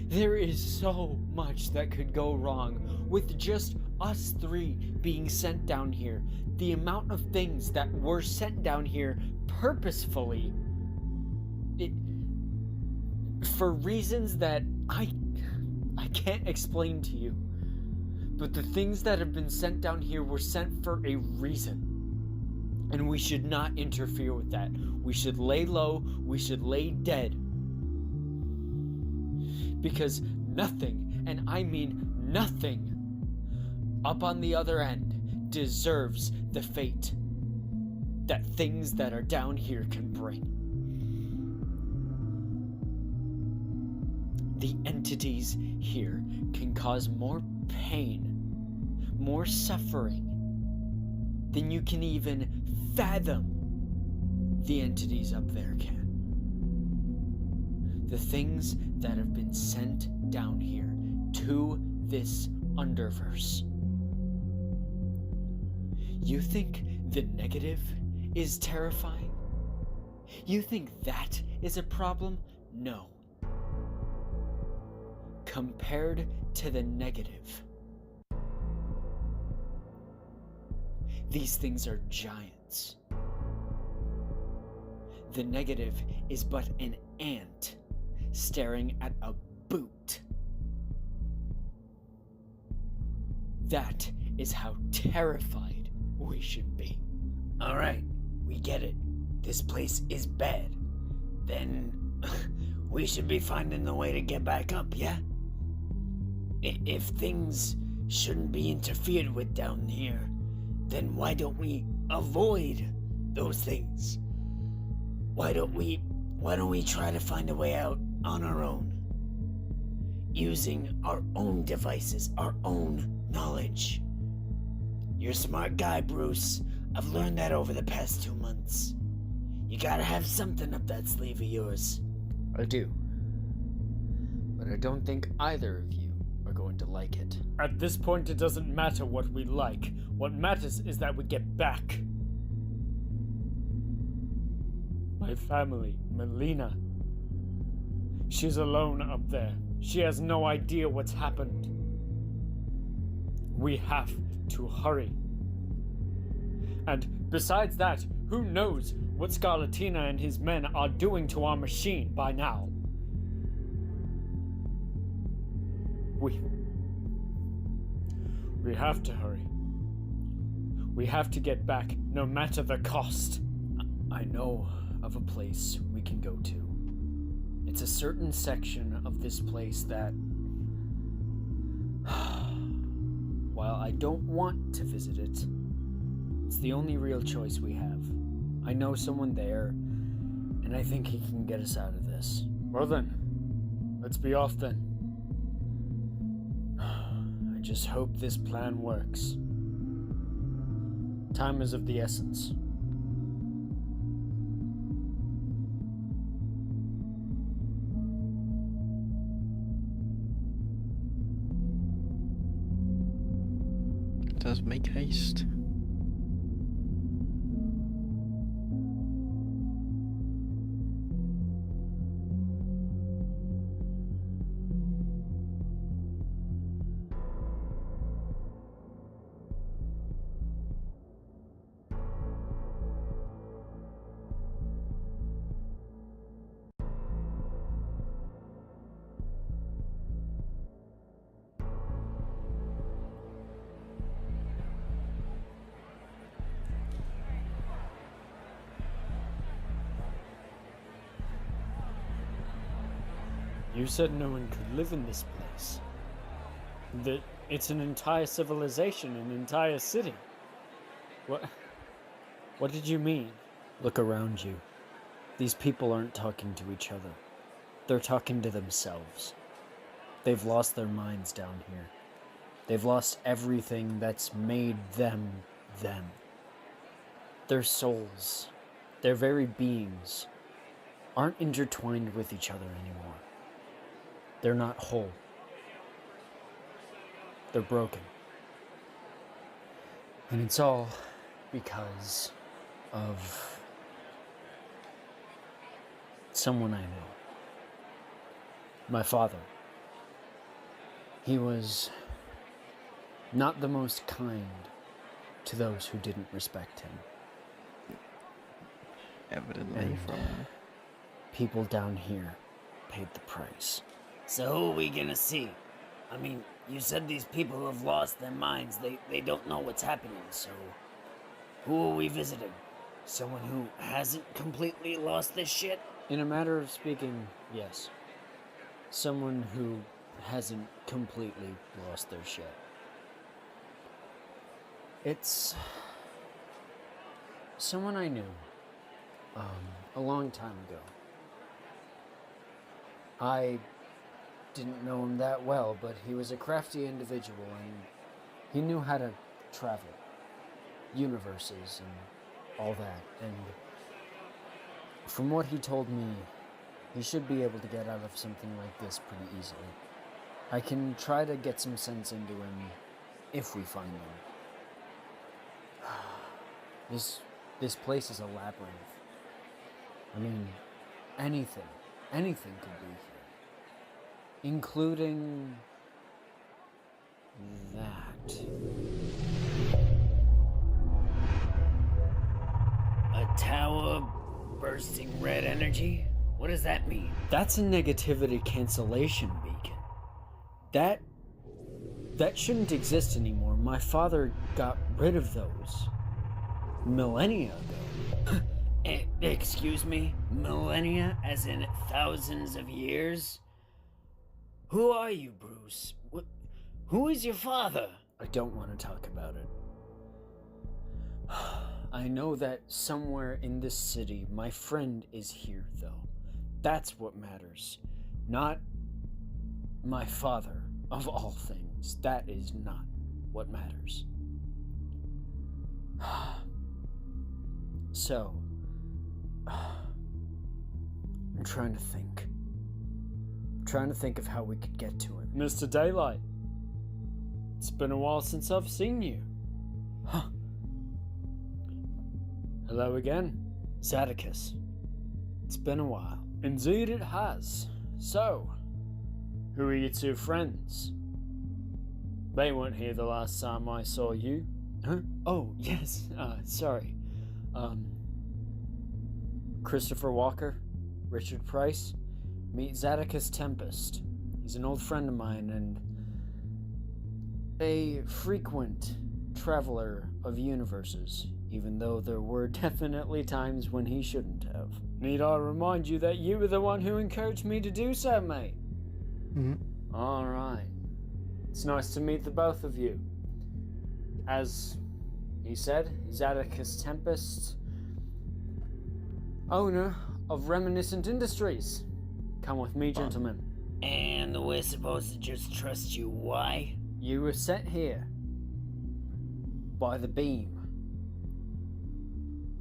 There is so much that could go wrong with just us three being sent down here. The amount of things that were sent down here purposefully, for reasons that I can't explain to you. But the things that have been sent down here were sent for a reason. And we should not interfere with that. We should lay low, we should lay dead. Because nothing, and I mean nothing, up on the other end deserves the fate that things that are down here can bring. The entities here can cause more pain, more suffering than you can even fathom the entities up there can. The things that have been sent down here to this underverse. You think the negative is terrifying? You think that is a problem? No. Compared to the negative, these things are giants. The negative is but an ant staring at a boot. That is how terrified we should be. Alright, we get it. This place is bad. Then we should be finding a way to get back up, yeah? If things shouldn't be interfered with down here, then why don't we avoid those things? Why don't we try to find a way out on our own? Using our own devices, our own knowledge. You're a smart guy, Bruce. I've learned that over the past 2 months. You gotta have something up that sleeve of yours. I do. But I don't think either of you are going to like it. At this point, it doesn't matter what we like. What matters is that we get back. My family, Melina. She's alone up there. She has no idea what's happened. We have to hurry. And besides that, who knows what Scarlatina and his men are doing to our machine by now? We have to hurry. We have to get back, no matter the cost. I know of a place we can go to. It's a certain section of this place that, while I don't want to visit it, it's the only real choice we have. I know someone there, and I think he can get us out of this. Well then, let's be off then. I just hope this plan works. Time is of the essence. Let us make haste. You said no one could live in this place. That it's an entire civilization, an entire city. What did you mean? Look around you. These people aren't talking to each other. They're talking to themselves. They've lost their minds down here. They've lost everything that's made them them. Their souls, their very beings, aren't intertwined with each other anymore. They're not whole. They're broken. And it's all because of someone I know. My father. He was not the most kind to those who didn't respect him. Evidently And from people down here paid the price. So who are we gonna see? I mean, you said these people have lost their minds. They don't know what's happening, so who are we visiting? Someone who hasn't completely lost this shit? In a matter of speaking, yes. Someone who hasn't completely lost their shit. It's someone I knew a long time ago. I didn't know him that well, but he was a crafty individual and he knew how to travel universes and all that. And from what he told me, he should be able to get out of something like this pretty easily. I can try to get some sense into him if we find him. This place is a labyrinth. I mean, anything could be here. Including that. A tower bursting red energy? What does that mean? That's a negativity cancellation beacon. That shouldn't exist anymore. My father got rid of those millennia ago. Excuse me? Millennia? As in thousands of years? Who are you, Bruce? Who is your father? I don't want to talk about it. I know that somewhere in this city, my friend is here, though. That's what matters. Not my father, of all things. That is not what matters. So, I'm trying to think. Trying to think of how we could get to him. Mr. Daylight, it's been a while since I've seen you. Huh. Hello again. Zadicus. It's been a while. Indeed it has. So, who are your two friends? They weren't here the last time I saw you. Huh? Oh, yes. Sorry. Christopher Walker, Richard Price. Meet Zadicus Tempest. He's an old friend of mine and a frequent traveler of universes. even though there were definitely times when he shouldn't have. Need I remind you that you were the one who encouraged me to do so, mate? Mm-hmm. Alright. It's nice to meet the both of you. As he said, Zadicus Tempest, owner of Reminiscent Industries. Come with me, gentlemen. And we're supposed to just trust you, why? You were sent here by the beam.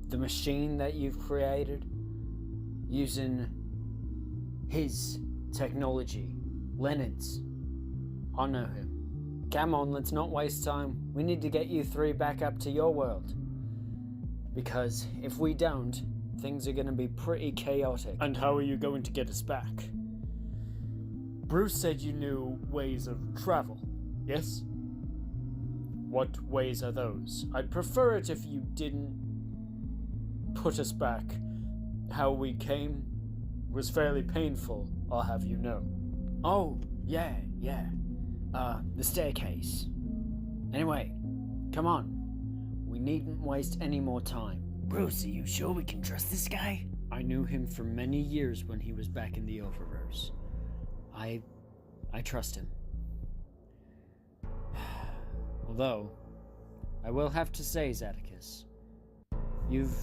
The machine that you've created using his technology. Leonard's. I know him. Come on, let's not waste time. We need to get you three back up to your world. Because if we don't, things are going to be pretty chaotic. And how are you going to get us back? Bruce said you knew ways of travel, yes? What ways are those? I'd prefer it if you didn't put us back. How we came was fairly painful, I'll have you know. Oh, yeah. The staircase. Anyway, come on. We needn't waste any more time. Bruce, are you sure we can trust this guy? I knew him for many years when he was back in the Oververse. I trust him. Although, I will have to say, Zadicus, you've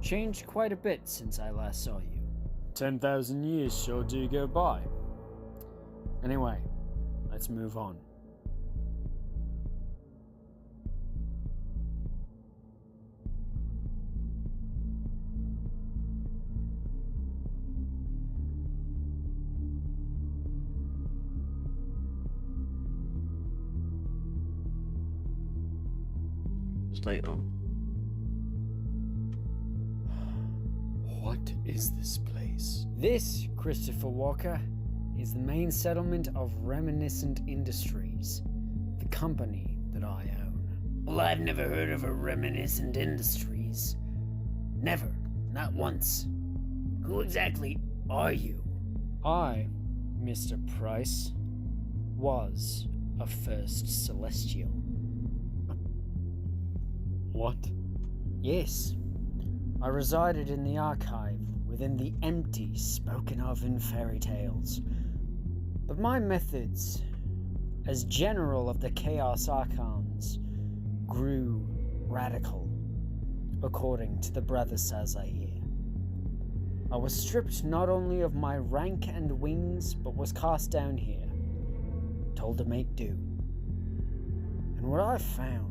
changed quite a bit since I last saw you. 10,000 years sure do go by. Anyway, let's move on. Stay on. What is this place? This, Christopher Walker, is the main settlement of Reminiscent Industries, the company that I own. Well, I've never heard of a Reminiscent Industries. Never. Not once. Who exactly are you? I, Mr. Price, was a first Celestial. What? Yes. I resided in the archive within the empty spoken of in fairy tales. But my methods, as general of the Chaos Archons, grew radical, according to the Brother Sazair. I was stripped not only of my rank and wings, but was cast down here, told to make do. And what I found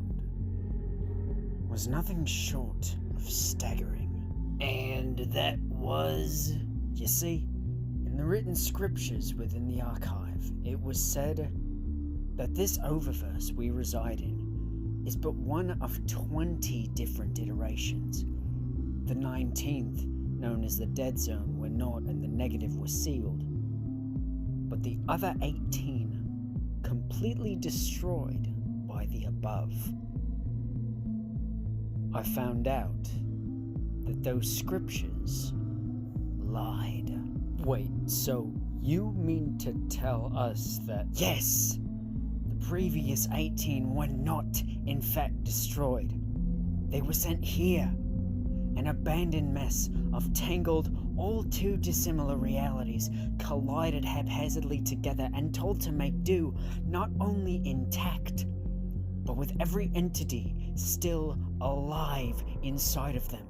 was nothing short of staggering. And that was... You see, in the written scriptures within the archive, it was said that this oververse we reside in is but one of 20 different iterations. The 19th, known as the Dead Zone, where naught and the negative were sealed. But the other 18 completely destroyed by the above. I found out that those scriptures lied. Wait, so you mean to tell us that... Yes! The previous 18 were not, in fact, destroyed. They were sent here. An abandoned mess of tangled, all too dissimilar realities collided haphazardly together and told to make do, not only intact, but with every entity still alive inside of them.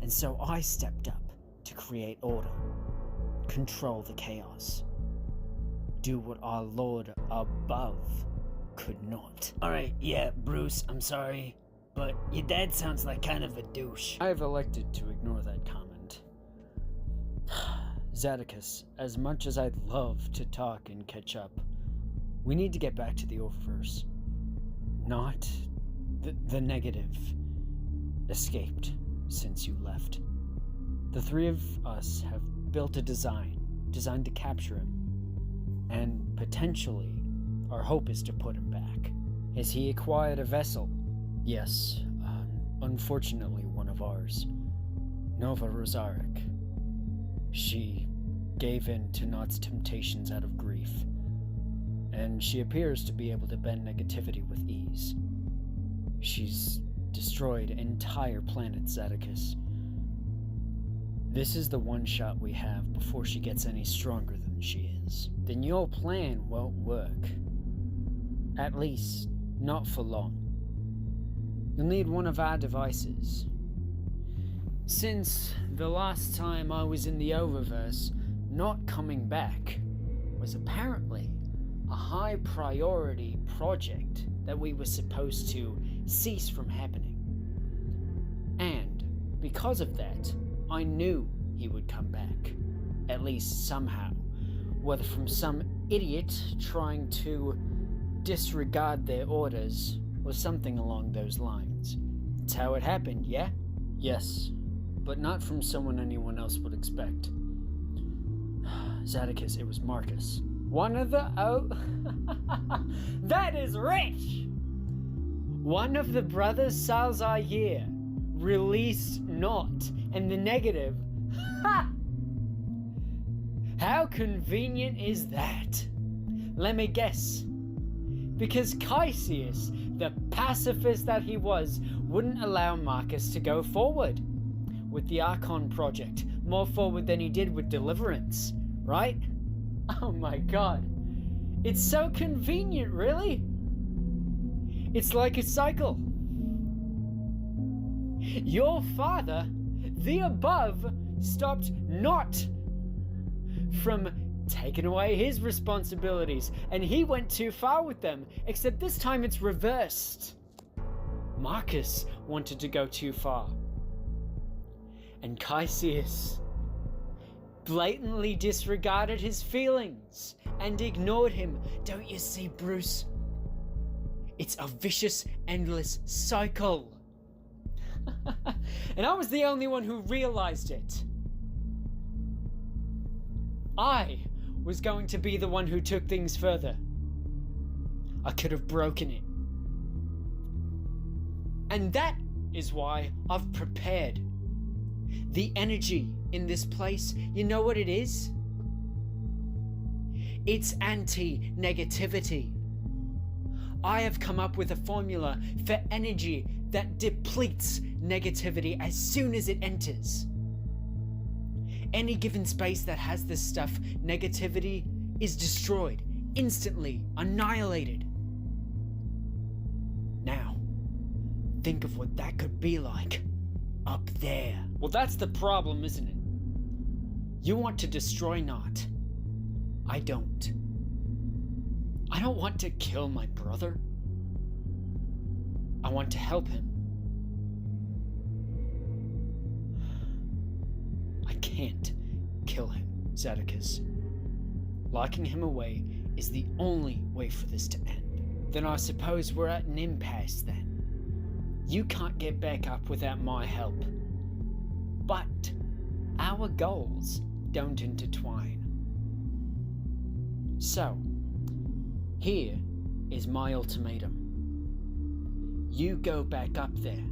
And so I stepped up to create order, control the chaos, do what our Lord above could not. Alright, yeah, Bruce, I'm sorry, but your dad sounds like kind of a douche. I've elected to ignore that comment. Zadicus, as much as I'd love to talk and catch up, we need to get back to the Oververse. Not the negative escaped since you left. The three of us have built a design designed to capture him, and potentially our hope is to put him back. Has he acquired a vessel? Yes, unfortunately one of ours, Nova Rosarik. She gave in to Not's temptations out of grief, and she appears to be able to bend negativity with ease. She's destroyed entire planets, Atticus. This is the one shot we have before she gets any stronger than she is. Then your plan won't work. At least, not for long. You'll need one of our devices. Since the last time I was in the Oververse, not coming back was apparently a high priority project that we were supposed to cease from happening. And because of that, I knew he would come back, at least somehow, whether from some idiot trying to disregard their orders or something along those lines. That's how it happened, yeah? Yes, but not from someone anyone else would expect. Zadicus, it was Marcus. One of the... oh... that is rich! One of the brothers Salzair released not, and the negative... ha! How convenient is that? Let me guess. Because Caesius, the pacifist that he was, wouldn't allow Marcus to go forward with the Archon project, more forward than he did with Deliverance, right? Oh my god. It's so convenient, really. It's like a cycle. Your father, the above, stopped not from taking away his responsibilities, and he went too far with them, except this time it's reversed. Marcus wanted to go too far. And Caesius blatantly disregarded his feelings and ignored him. Don't you see, Bruce? It's a vicious, endless cycle. And I was the only one who realized it. I was going to be the one who took things further. I could have broken it. And that is why I've prepared. The energy in this place, you know what it is? It's anti-negativity. I have come up with a formula for energy that depletes negativity as soon as it enters. Any given space that has this stuff, negativity is destroyed, instantly annihilated. Now, think of what that could be like up there. Well, that's the problem, isn't it? You want to destroy Nott. I don't. I don't want to kill my brother. I want to help him. I can't kill him, Zadicus. Locking him away is the only way for this to end. Then I suppose we're at an impasse then. You can't get back up without my help. But our goals don't intertwine. So, here is my ultimatum. You go back up there.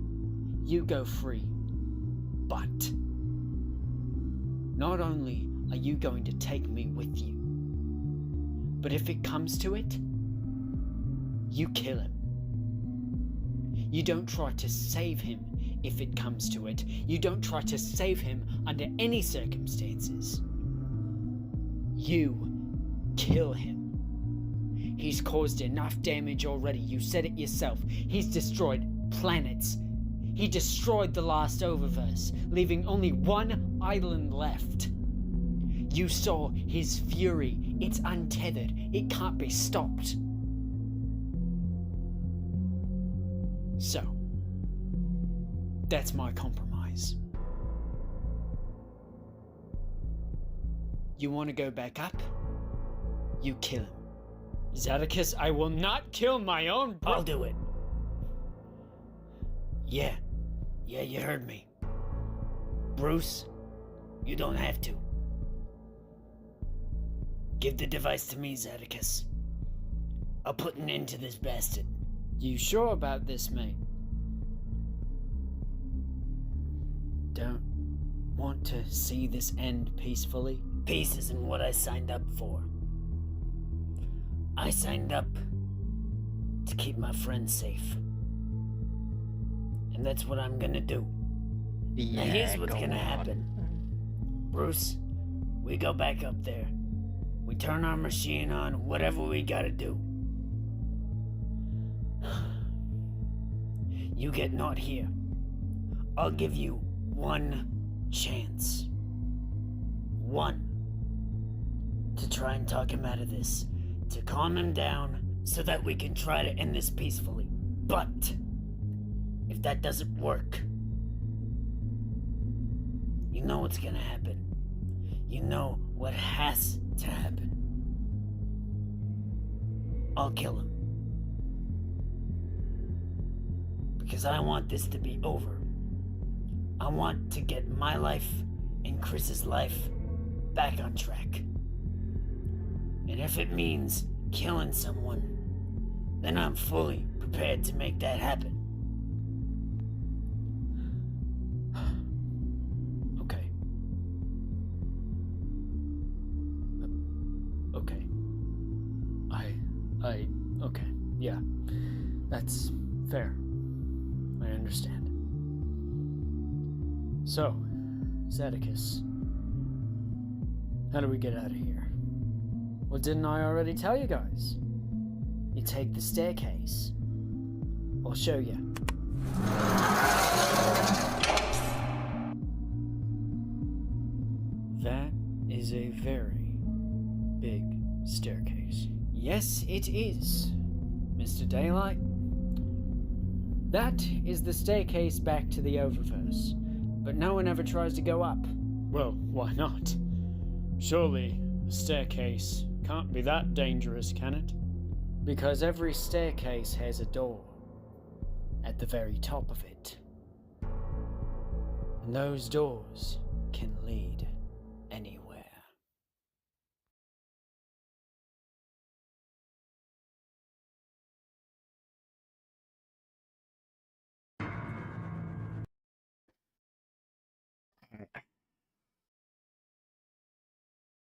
You go free. But not only are you going to take me with you, but if it comes to it, you kill him. You don't try to save him if it comes to it. You don't try to save him under any circumstances. You kill him. He's caused enough damage already. You said it yourself. He's destroyed planets. He destroyed the last Oververse, leaving only one island left. You saw his fury. It's untethered. It can't be stopped. So, that's my compromise. You want to go back up? You kill him. Zadicus, I will not kill my own brother. I'll do it. Yeah, you heard me. Bruce, you don't have to. Give the device to me, Zadicus. I'll put an end to this bastard. You sure about this, mate? Don't want to see this end peacefully? Peace isn't what I signed up for. I signed up to keep my friends safe. And And that's what I'm gonna do. Yeah, Now here's what's go gonna on. happen. Bruce, we go back up there. We turn our machine on, whatever we gotta do. You get not here. I'll give you one chance. One. To try and talk him out of this. To calm him down so that we can try to end this peacefully. But if that doesn't work, you know what's gonna happen. You know what has to happen. I'll kill him. Because I want this to be over. I want to get my life and Chris's life back on track. And if it means killing someone, then I'm fully prepared to make that happen. Okay. Okay. Okay. Yeah. That's fair. I understand. So, Zedicus, how do we get out of here? Well, didn't I already tell you guys? You take the staircase. I'll show you. That is a very big staircase. Yes, it is, Mr. Daylight. That is the staircase back to the Oververse, but no one ever tries to go up. Well, why not? Surely the staircase can't be that dangerous, can it? Because every staircase has a door at the very top of it. And those doors can lead anywhere.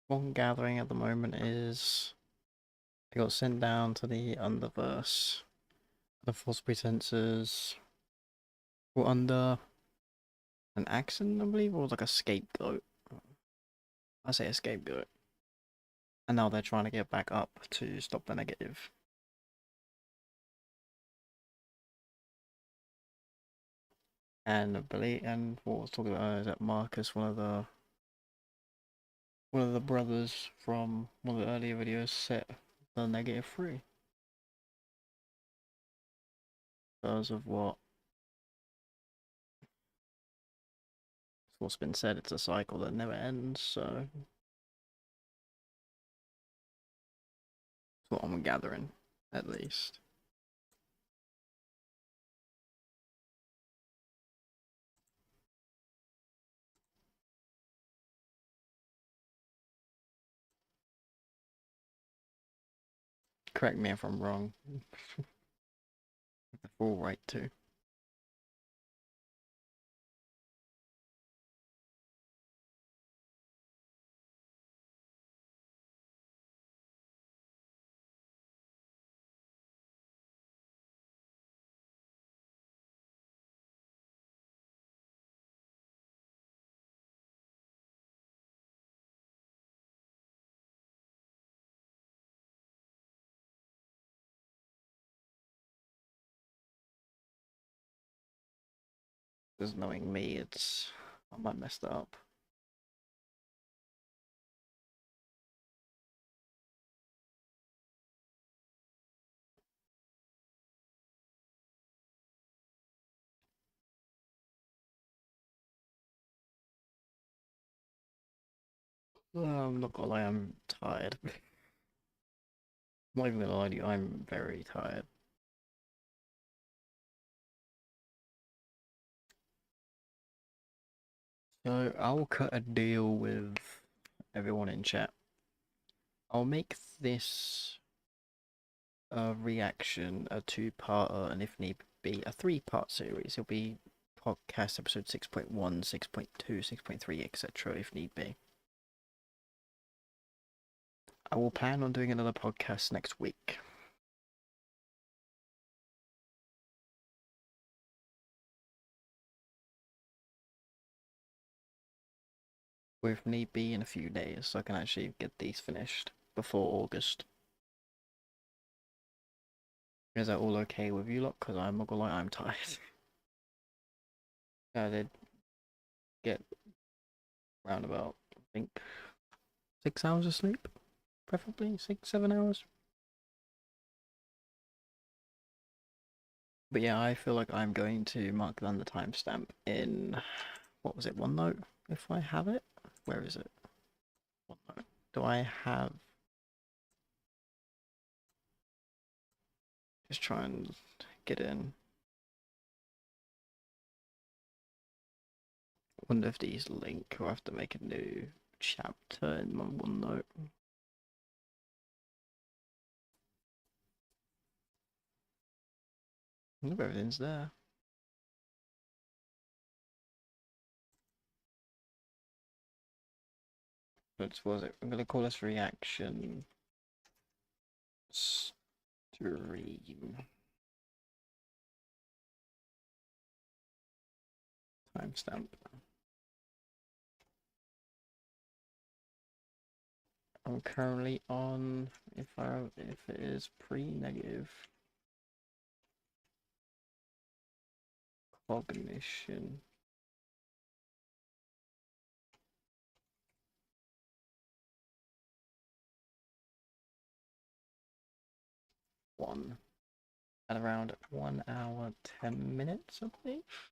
One gathering at the moment is they got sent down to the Underverse. The false pretenses were under an accident, I believe, or like a scapegoat. I say a scapegoat. And now they're trying to get back up to stop the negative. And I believe, and what I was talking about is that Marcus, one of the brothers from one of the earlier videos, set the negative free. Because of what's been said, it's a cycle that never ends, so that's what I'm gathering, at least. Correct me if I'm wrong. The full right to. Because knowing me, I might mess that up. I'm not gonna lie, I'm tired. I'm not even gonna lie to you, I'm very tired. So I'll cut a deal with everyone in chat. I'll make this reaction a two-parter, and if need be, a three-part series. It'll be podcast episode 6.1, 6.2, 6.3, etc. if need be. I will plan on doing another podcast next week. Or if need be in a few days, so I can actually get these finished before August. Is that all okay with you lot? Because I'm not gonna lie, I'm tired. I did get around about, I think, 6 hours of sleep. Preferably 6, 7 hours. But yeah, I feel like I'm going to mark down the timestamp in, what was it, OneNote? If I have it? Where is it? OneNote. Do I have... Just try and get in. I wonder if these link or I have to make a new chapter in my OneNote. I wonder if everything's there. What was it? I'm gonna call this reaction stream. Timestamp. I'm currently on, if it is pre-negative cognition. One. At around 1 hour 10 minutes, I believe.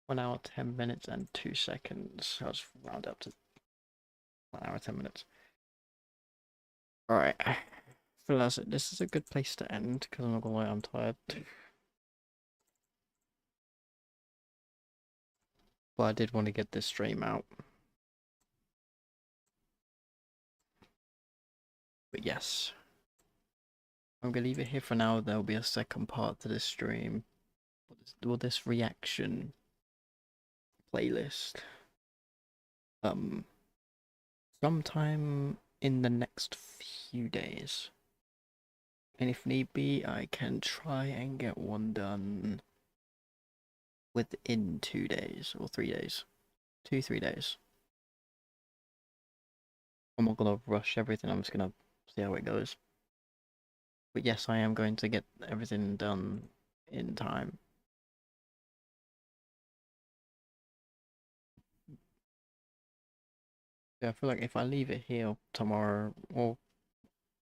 1 hour 10 minutes and 2 seconds. I'll just round up to 1 hour 10 minutes. Alright. I feel as this is a good place to end because I'm not gonna lie, I'm tired. But I did want to get this stream out. But yes. I'm gonna leave it here for now. There'll be a second part to this stream. Or this reaction playlist. Sometime in the next few days. And if need be, I can try and get one done within 2 days or 3 days. 2-3 days. I'm not gonna rush everything, I'm just gonna see how it goes. But yes, I am going to get everything done in time. Yeah, I feel like if I leave it here tomorrow, or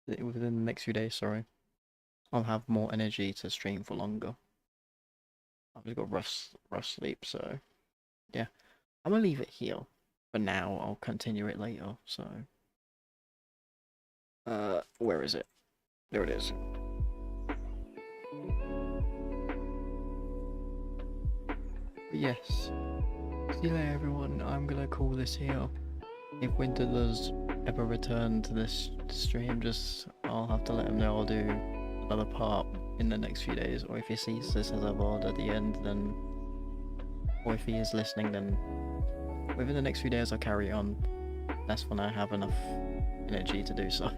within the next few days, sorry, I'll have more energy to stream for longer. I've just got rough sleep, so yeah. I'm gonna leave it here for now. I'll continue it later, so where is it? There it is. But yes. See you later, everyone. I'm gonna call this here. If Winter does ever return to this stream, I'll have to let him know I'll do another part in the next few days, or if he sees this as a VOD at the end, then, or if he is listening, then within the next few days I'll carry on. That's when I have enough energy to do so.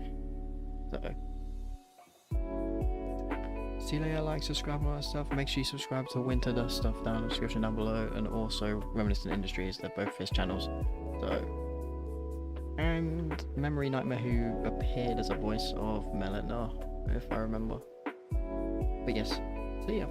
See you later, like, subscribe, all that stuff. Make sure you subscribe to Winter does stuff down in the description down below, and also Reminiscent Industries, they're both his channels. So, and Memory Nightmare, who appeared as a voice of Melina, if I remember. But yes, see ya.